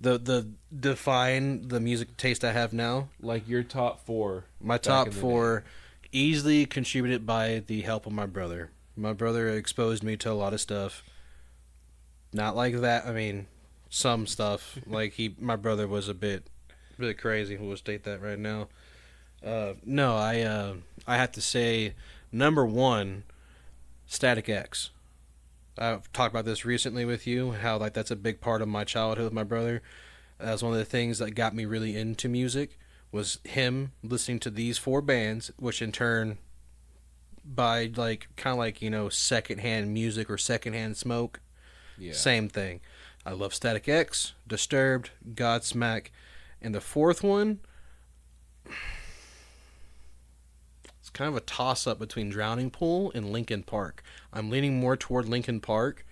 The define the music taste I have now. like your top 4. My back top in the 4 easily contributed by the help of my brother. My brother exposed me to a lot of stuff. Not like that. I mean, some stuff. Like my brother was a bit crazy. We'll state that right now. No, I have to say, number 1, Static X. I've talked about this recently with you, how like that's a big part of my childhood with my brother. That's one of the things that got me really into music, was him listening to these 4 bands, which in turn, by like kind of like secondhand music or secondhand smoke, Yeah. same thing. I love Static X, Disturbed, Godsmack, and the 4th one, it's kind of a toss-up between Drowning Pool and Linkin Park. I'm leaning more toward Linkin Park,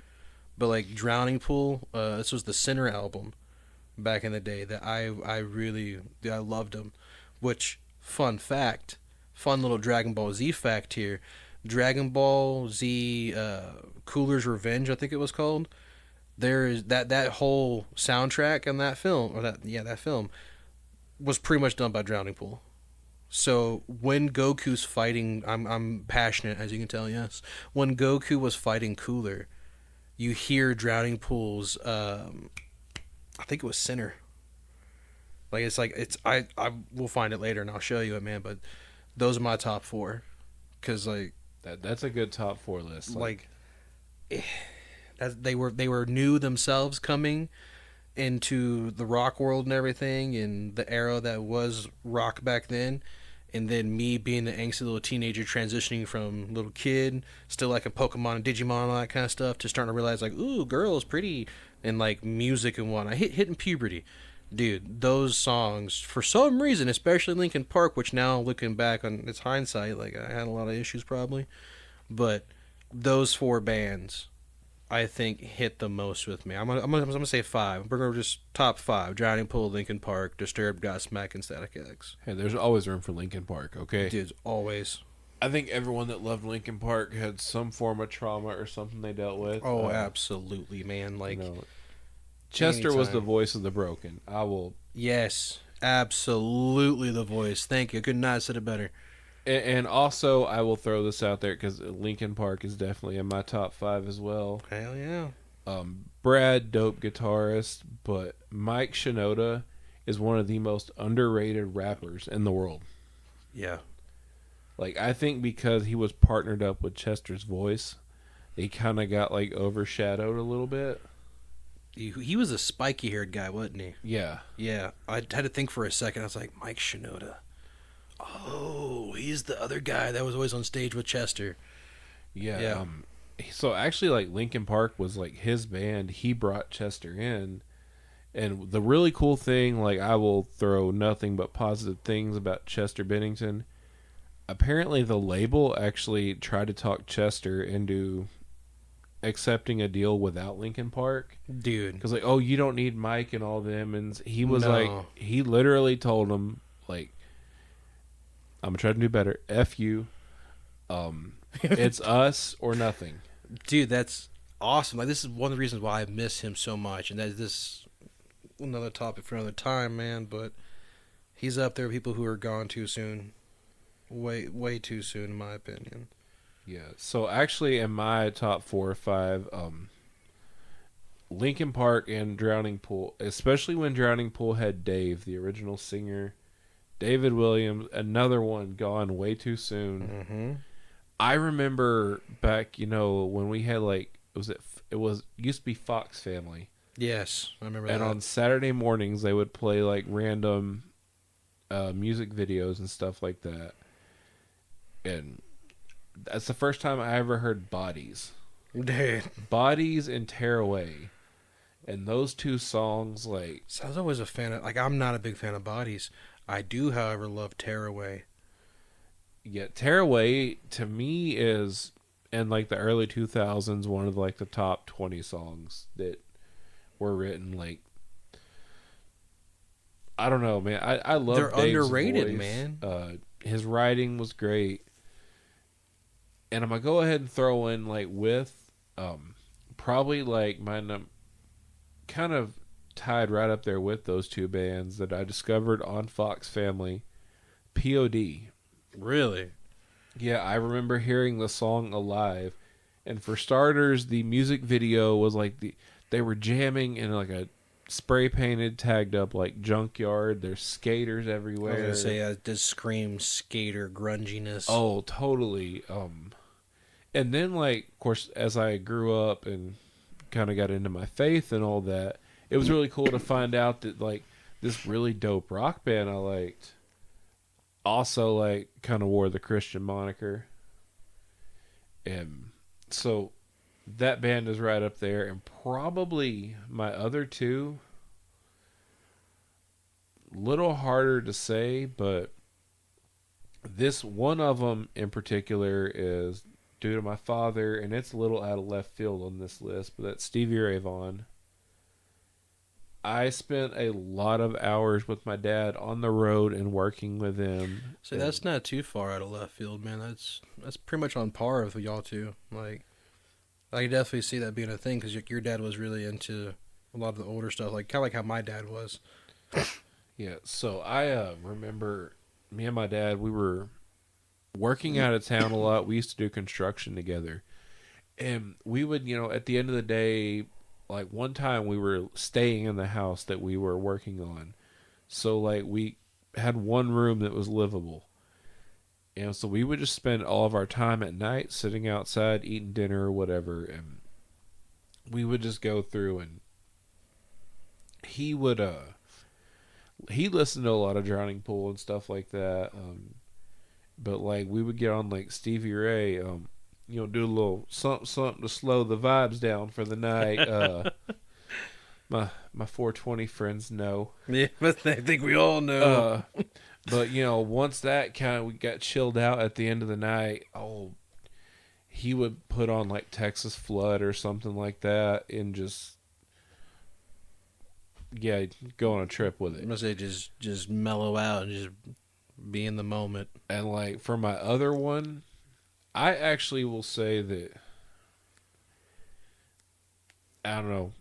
but like Drowning Pool, this was the Sinner album back in the day that I loved them. Which, fun little Dragon Ball Z fact here. Dragon Ball Z Cooler's Revenge, I think it was called. There is that whole soundtrack in that film, that film was pretty much done by Drowning Pool. So when Goku's fighting, I'm passionate, as you can tell. Yes, when Goku was fighting Cooler, you hear Drowning Pool's. I think it was Sinner. I will find it later and I'll show you it, man. But those are my top 4, because That's a good top 4 list. they were new themselves, coming into the rock world and everything, in the era that was rock back then. And then me being the angsty little teenager, transitioning from little kid, still liking Pokemon and Digimon and all that kind of stuff, to starting to realize like, ooh, girls, pretty, and like music and whatnot. Hitting puberty. Dude, those songs, for some reason, especially Linkin Park, which now looking back on its hindsight, like I had a lot of issues probably, but those 4 bands, I think, hit the most with me. I'm gonna say 5. We're gonna just top 5: Drowning Pool, Linkin Park, Disturbed, Godsmack, and Static X. Hey, there's always room for Linkin Park, okay? Dude, always. I think everyone that loved Linkin Park had some form of trauma or something they dealt with. Oh, absolutely, man. Like, Chester was the anytime. voice of the broken. Yes, absolutely the voice. Thank you. Could not have said it better. And also, I will throw this out there because Linkin Park is definitely in my top 5 as well. Hell yeah. Brad, dope guitarist, but Mike Shinoda is one of the most underrated rappers in the world. Yeah. Like, I think because he was partnered up with Chester's voice, he kind of got like overshadowed a little bit. He was a spiky-haired guy, wasn't he? Yeah. Yeah. I had to think for a second. I was like, Mike Shinoda. Oh, he's the other guy that was always on stage with Chester. Yeah. Yeah. So actually, like, Linkin Park was like his band. He brought Chester in. And the really cool thing, like, I will throw nothing but positive things about Chester Bennington. Apparently, the label actually tried to talk Chester into accepting a deal without Linkin Park. Dude. Because, like, oh, you don't need Mike and all them. And he was No. like, he literally told him, like, I'm going to try to do better. F you. It's us or nothing. Dude, that's awesome. Like, this is one of the reasons why I miss him so much. And that this another topic for another time, man. But he's up there with people who are gone too soon. Way too soon, in my opinion. Yeah. So actually, in my top 4 or 5, Linkin Park and Drowning Pool, especially when Drowning Pool had Dave, the original singer, David Williams, another one gone way too soon. Mm-hmm. I remember back, when we had like, used to be Fox Family. Yes, I remember that. And on Saturday mornings, they would play like random music videos and stuff like that. And that's the first time I ever heard Bodies. Dude. Bodies and Tearaway. And those two songs, like... So I was always a fan of... Like, I'm not a big fan of Bodies. I do, however, love Tearaway. Yeah, Tearaway, to me, is, in, like, the early 2000s, one of, like, the top 20 songs that were written, like... I don't know, man. I love They're Dave's underrated, voice. man. His writing was great. And I'm going to go ahead and throw in, like, with... probably, like, my... kind of tied right up there with those two bands that I discovered on Fox Family, POD. Really? Yeah, I remember hearing the song Alive, and for starters, the music video was like they were jamming in like a spray painted, tagged up like junkyard. There's skaters everywhere. I was gonna say it does scream skater grunginess. Oh, totally. And then like, of course, as I grew up and kind of got into my faith and all that, it was really cool to find out that like this really dope rock band I liked also like kind of wore the Christian moniker. And so that band is right up there, and probably my other two, little harder to say, but this one of them in particular is due to my father, and it's a little out of left field on this list, but that's Stevie Ray Vaughan. I spent a lot of hours with my dad on the road and working with him. So that's not too far out of left field, man. That's pretty much on par with y'all two. Like, I can definitely see that being a thing because your dad was really into a lot of the older stuff, like kind of like how my dad was. Yeah, so I remember me and my dad, we were working out of town a lot. We used to do construction together. And we would, at the end of the day, like one time we were staying in the house that we were working on. So like we had one room that was livable. And so we would just spend all of our time at night sitting outside eating dinner or whatever. And we would just go through, and he listened to a lot of Drowning Pool and stuff like that. But like we would get on like Stevie Ray, do a little something to slow the vibes down for the night. My 420 friends know. Yeah, but I think we all know. But once that we got chilled out at the end of the night, he would put on like Texas Flood or something like that, and just go on a trip with it. I'm gonna say just mellow out and just be in the moment. And like for my other one, I actually will say that, I don't know,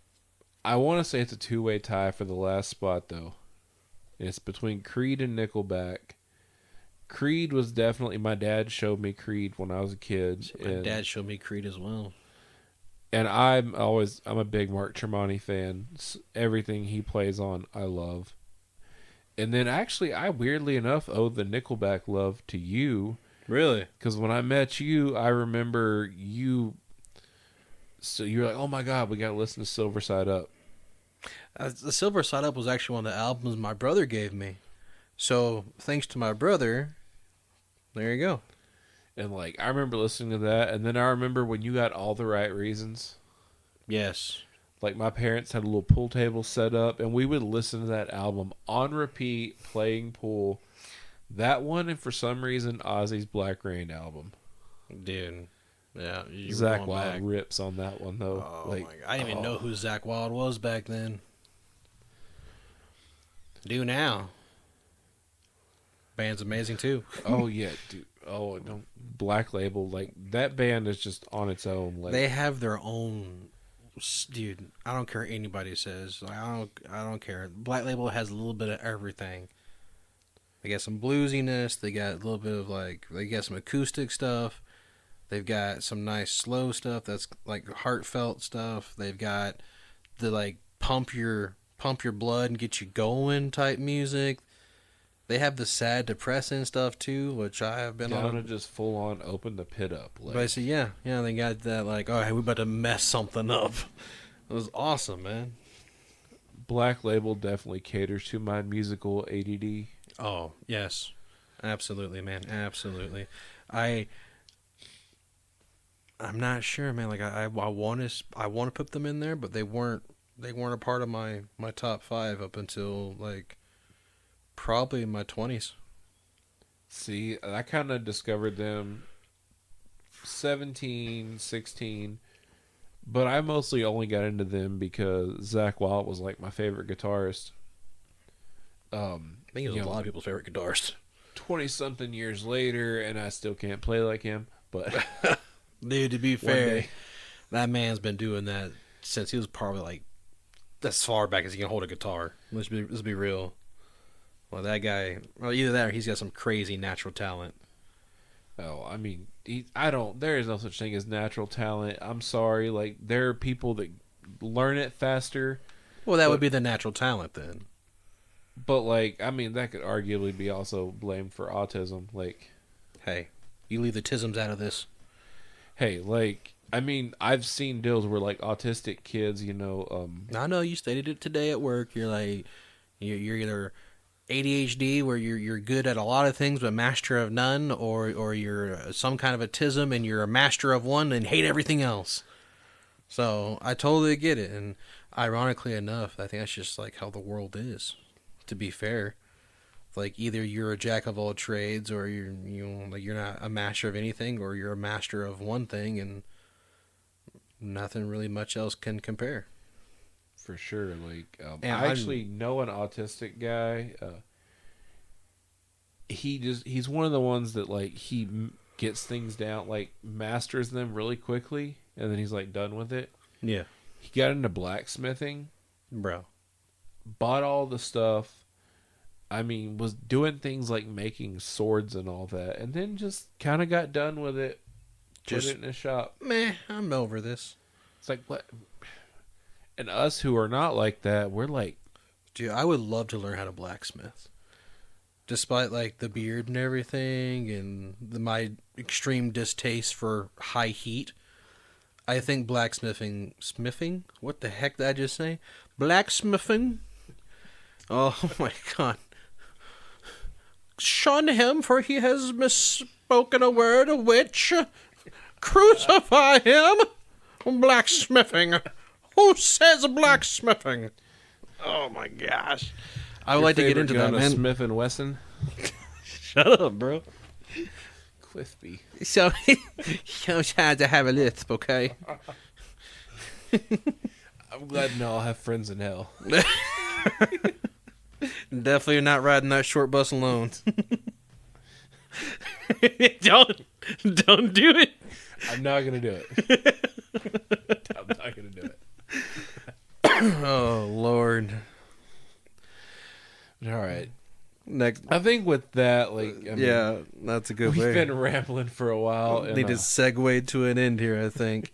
I want to say it's a two-way tie for the last spot, though. It's between Creed and Nickelback. Creed was definitely... My dad showed me Creed when I was a kid. My dad showed me Creed as well. And I'm a big Mark Tremonti fan. Everything he plays on, I love. And then actually, I weirdly enough owe the Nickelback love to you. Really? Because when I met you, I remember you... So you're like, oh my God, we got to listen to Silver Side Up. The Silver Side Up was actually one of the albums my brother gave me. So, thanks to my brother, there you go. And like, I remember listening to that, and then I remember when you got All the Right Reasons. Yes. Like, my parents had a little pool table set up, and we would listen to that album on repeat, playing pool. That one, and for some reason, Ozzy's Black Rain album. Dude. Yeah. Zakk Wylde rips on that one, though. Oh, my God. I didn't even know who Zakk Wylde was back then. Do now. Band's amazing, too. Oh, yeah, dude. Oh, don't. Black Label, like, that band is just on its own. Like, they have their own... Dude, I don't care what anybody says. Like, I don't care. Black Label has a little bit of everything. They got some bluesiness. They got a little bit of they got some acoustic stuff. They've got some nice slow stuff that's like heartfelt stuff. They've got the pump your blood and get you going type music. They have the sad, depressing stuff too, which I have been down on. to just full on open the pit up. But I say, yeah, they got that all right, we're about to mess something up. It was awesome, man. Black Label definitely caters to my musical ADD. Oh, yes. Absolutely, man. Absolutely. I I'm not sure, man. Like I want to put them in there, but they weren't a part of my top 5 up until like probably my 20s. See, I kind of discovered them 17, 16, but I mostly only got into them because Zach Wild was like my favorite guitarist. I think he was a lot of people's favorite guitarist. 20 something years later, and I still can't play like him, but Dude, to be one fair, day. that man's been doing that since he was probably like as far back as he can hold a guitar. Let's be real. Well, that guy, well, either that or he's got some crazy natural talent. Oh, I mean, there is no such thing as natural talent. I'm sorry. Like, there are people that learn it faster. Well, that would be the natural talent then. But, like, I mean, that could arguably be also blamed for autism. Like, Hey, you leave the tisms out of this. hey, like, I mean, I've seen deals where, like, autistic kids, I know you stated it today at work. You're like, you're either ADHD, where you're good at a lot of things but master of none, or you're some kind of autism and you're a master of one and hate everything else. So I totally get it, and ironically enough, I think that's just like how the world is. To be fair, like either you're a jack of all trades, or you're not a master of anything, or you're a master of one thing, and nothing really much else can compare. for sure. Like, And I actually know an autistic guy. He's one of the ones that, like, gets things down, like, masters them really quickly, and then he's, like, done with it. Yeah, He got into blacksmithing, bro. bought all the stuff. I mean, was doing things like making swords and all that, and then just kind of got done with it. Put it in a shop. Meh, I'm over this. It's like, what? And us who are not like that, we're like, Dude, I would love to learn how to blacksmith. Despite like the beard and everything, and my extreme distaste for high heat, I think smithing? What the heck did I just say? Blacksmithing? Oh my god. Shun him, for he has misspoken a word, a witch. Crucify him! Blacksmithing. Who says blacksmithing? Oh my gosh. I would your like to get favorite into gun that, of man. Smith and Wesson, Shut up, bro. Cliffby. So, you had to have a lisp, okay? I'm glad to know I'll have friends in hell. Definitely not riding that short bus alone. don't do it. I'm not gonna do it. I'm not gonna do it. Oh Lord. All right. Next, I think with that, like, I mean, yeah, that's a good we've way. been rambling for a while. And, Need to segue to an end here, I think.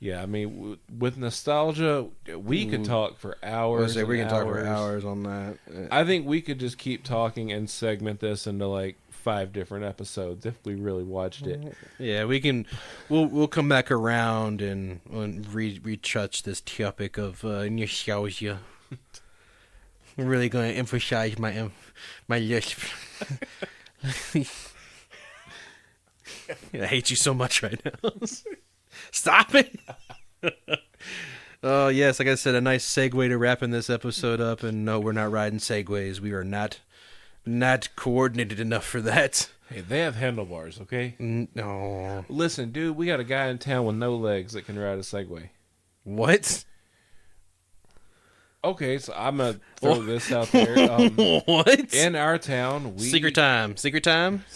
yeah, I mean, with nostalgia, we could talk for hours. We can and talk for hours. hours on that. I think we could just keep talking and segment this into like 5 different episodes if we really watched it. Yeah, we can. We'll come back around and retouch this topic of nostalgia. I'm really going to emphasize my lisp. I hate you so much right now. Stop it. Oh yes, like I said, a nice segue to wrapping this episode up. And no, we're not riding segways. We are not coordinated enough for that. Hey, they have handlebars, okay? No. Listen, dude, we got a guy in town with no legs that can ride a Segway. What? Okay, so I'm gonna throw this out there. What? In our town, Secret time. Secret time.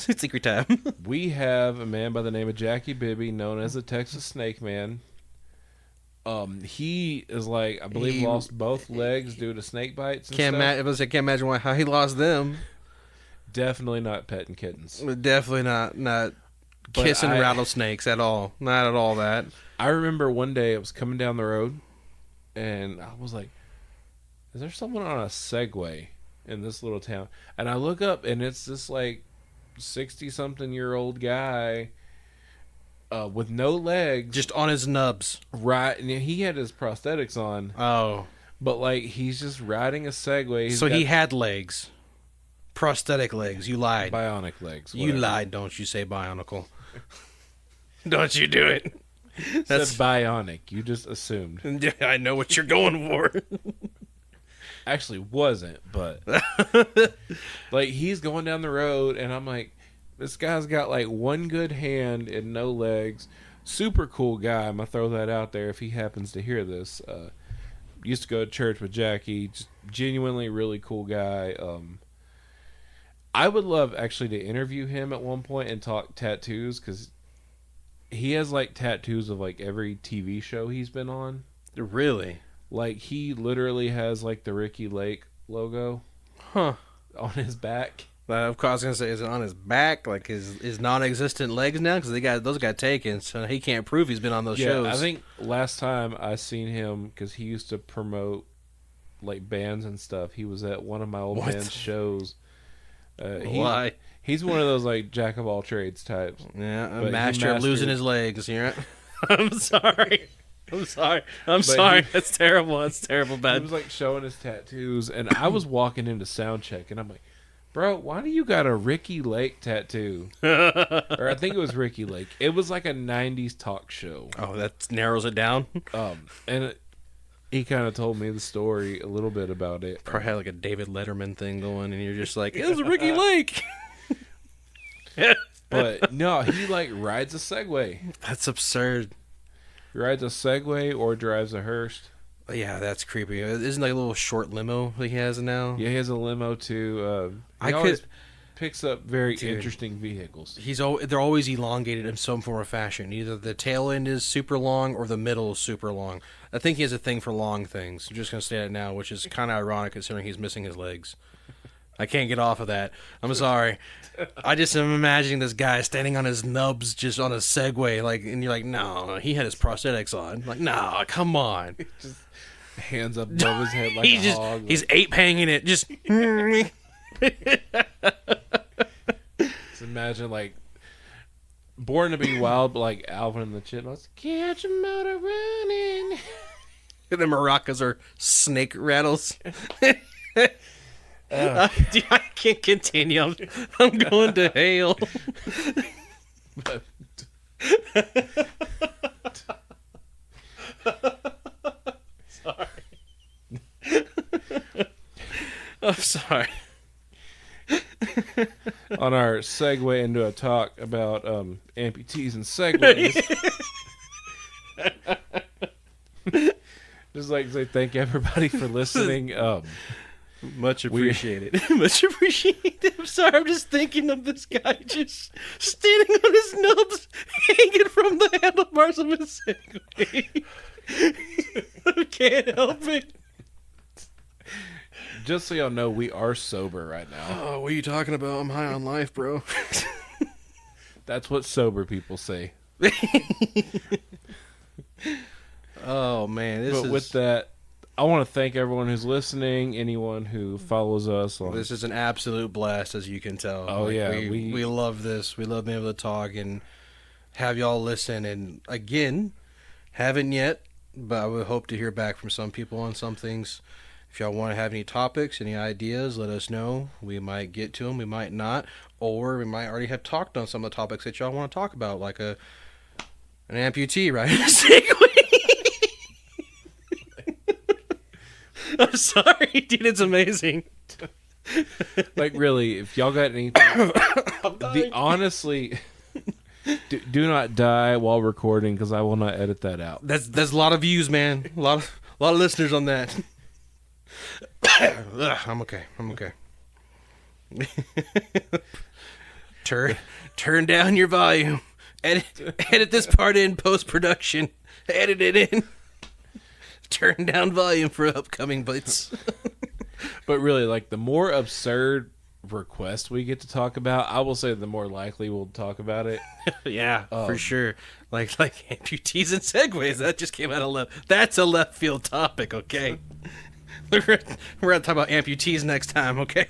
we have a man by the name of Jackie Bibby, known as the Texas Snake Man. He is like, I believe, He- lost both legs due to snake bites. And Can't stuff. can't imagine how he lost them. Definitely not petting kittens. Definitely not But kissing rattlesnakes at all. Not at all that. I remember one day I was coming down the road, and I was like, "Is there someone on a Segway in this little town?" And I look up, and it's this like 60-something-year-old guy with no legs, Just on his nubs. right. And he had his prosthetics on, Oh. but like he's just riding a Segway. So he had legs. prosthetic legs. You lied. Bionic legs. You whatever. lied. Don't you say bionicle? Don't you do it? That's bionic. You just assumed. I know what you're going for. Actually, wasn't, but like he's going down the road, and I'm like, this guy's got like one good hand and no legs. Super cool guy. I'm gonna throw that out there if he happens to hear this. Used to go to church with Jackie. Just genuinely really cool guy. I would love actually to interview him at one point and talk tattoos, because he has like tattoos of like every TV show he's been on. Really? Like he literally has like the Ricky Lake logo, on his back. Of course, I was gonna say, is it on his back, like his non-existent legs now? Because those got taken, so he can't prove he's been on those shows. I think last time I seen him, because he used to promote like bands and stuff. He was at one of my old band's shows. Why? He's one of those like jack of all trades types. Yeah, a master of losing his legs. You're I'm sorry. I'm sorry. That's terrible. That's terrible. Bad. He was like showing his tattoos, and I was walking into sound check, and I'm like, bro, why do you got a Ricky Lake tattoo? Or I think it was Ricky Lake. It was like a 90s talk show. Oh, that narrows it down. And he kind of told me the story a little bit about it. Probably had like a David Letterman thing going, and you're just like, it was Ricky Lake. But no, he like rides a Segway. That's absurd. He rides a Segway or drives a Hearst. Yeah, that's creepy. Isn't like a little short limo that he has now? Yeah, he has a limo too. He always picks up very interesting vehicles. They're always elongated in some form or fashion. Either the tail end is super long or the middle is super long. I think he has a thing for long things. I'm just gonna say that now, which is kind of ironic considering he's missing his legs. I can't get off of that. I'm sorry. I just am imagining this guy standing on his nubs just on a Segway, like, and you're like, no, he had his prosthetics on. Like, no, come on. Just hands up above his head like a hog. He's ape hanging it. Just. Just imagine like Born to Be Wild, but like Alvin and the Chipmunks. Catch 'em out of running. The maracas are snake rattles. I can't continue. I'm going to hell. Sorry. I'm sorry. On our segue into a talk about amputees and segways. Just like to say thank everybody for listening. Much appreciated. Much appreciated. I'm sorry, I'm just thinking of this guy just standing on his nubs, hanging from the handlebars of his Segway. I can't help it. Just so y'all know, we are sober right now. Oh, what are you talking about? I'm high on life, bro. That's what sober people say. Oh, man. With that, I want to thank everyone who's listening, anyone who follows us. This is an absolute blast, as you can tell. Oh, yeah. We love this. We love being able to talk and have y'all listen. And, again, haven't yet, but I would hope to hear back from some people on some things. If y'all want to have any topics, any ideas, let us know. We might get to them, we might not, or we might already have talked on some of the topics that y'all want to talk about, like an amputee, right? I'm sorry, dude, it's amazing. Like, really, if y'all got anything, honestly, do not die while recording, because I will not edit that out. That's a lot of views, man. A lot of listeners on that. I'm okay. Turn down your volume. Edit this part in post-production. Edit it in. Turn down volume for upcoming bits. But really, like, the more absurd requests we get to talk about, I will say the more likely we'll talk about it. Yeah, for sure. Like amputees and segways. That just came out of left. That's a left field topic, okay? We're going to talk about amputees next time, okay?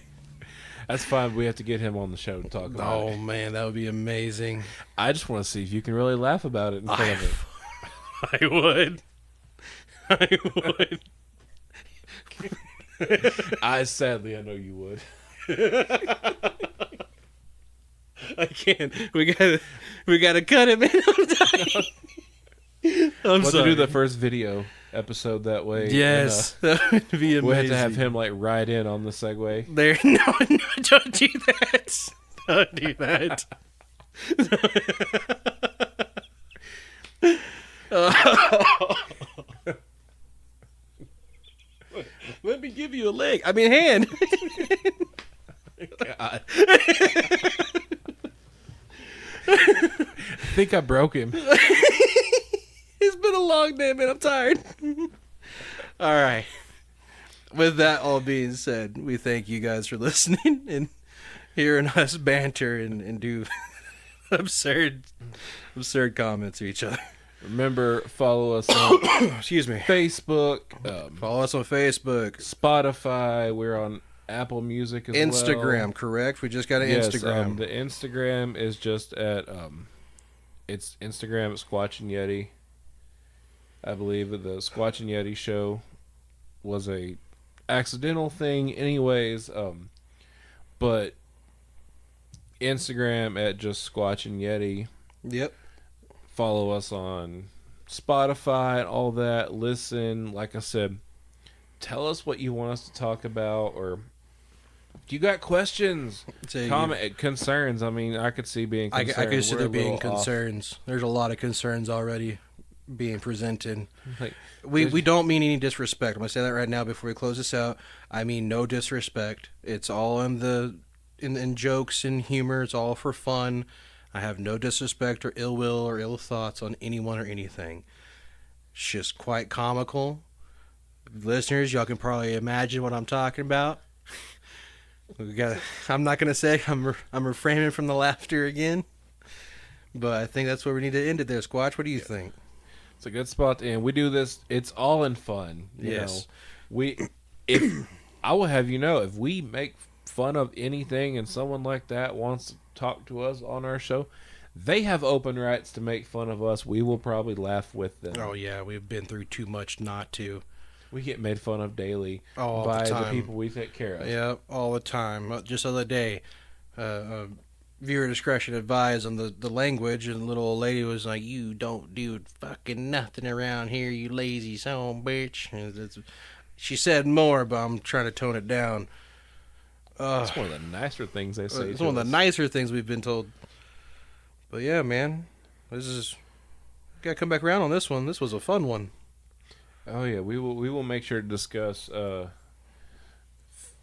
That's fine. We have to get him on the show to talk about it. Oh, man, that would be amazing. I just want to see if you can really laugh about it in front of it. I would. Sadly, I know you would. I can't. We gotta cut it, man. I'm dying. I'm We'll sorry. do the first video episode that way. Yes, that would be amazing. We'll have to have him like ride in on the Segway. There, no, don't do that. Don't do that. Let me give you a leg. I mean, hand. God. I think I broke him. It's been a long day, man. I'm tired. All right. With that all being said, we thank you guys for listening and hearing us banter and do absurd comments to each other. Remember, follow us on Excuse me. Facebook, Follow us on Facebook, Spotify. We're on Apple Music as well. Instagram, correct? We just got an Yes, Instagram. the Instagram is just at it's Instagram at Squatch and Yeti. I believe that the Squatch and Yeti show was a accidental thing, anyways. But Instagram at just Squatch and Yeti. Yep. Follow us on Spotify and all that. Listen, like I said, tell us what you want us to talk about, or if you got questions, comment, concerns. I mean, I could see being concerned. I could see We're there a being little off. concerns. There's a lot of concerns already being presented. Like, We don't mean any disrespect. I'm gonna say that right now before we close this out. I mean no disrespect. It's all in jokes and humor. It's all for fun. I have no disrespect or ill will or ill thoughts on anyone or anything. It's just quite comical. Listeners, y'all can probably imagine what I'm talking about. I'm not gonna say I'm refraining from the laughter again, but I think that's where we need to end it there. Squatch, what do you think? it's a good spot to end. We do this. It's all in fun. You Yes. know. If I will have you know, if we make fun of anything and someone like that wants to talk to us on our show, they have open rights to make fun of us. We will probably laugh with them. Oh yeah, we've been through too much not to. We get made fun of daily All by the the time. people we take care of. Yeah, all the time. Just the other day, viewer discretion advised on the language, and the little old lady was like, "You don't do fucking nothing around here, you lazy son bitch." And she said more, but I'm trying to tone it down. That's one of the nicer things they say. It's to one of us. the nicer things we've been told. But yeah, man, gotta come back around on this one. This was a fun one. Oh yeah, we will make sure to discuss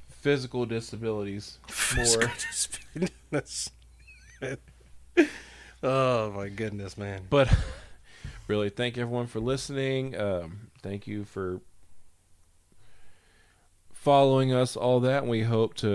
physical disabilities more. That's- oh my goodness, man. But really, thank everyone for listening. Thank you for following us, all that, and we hope to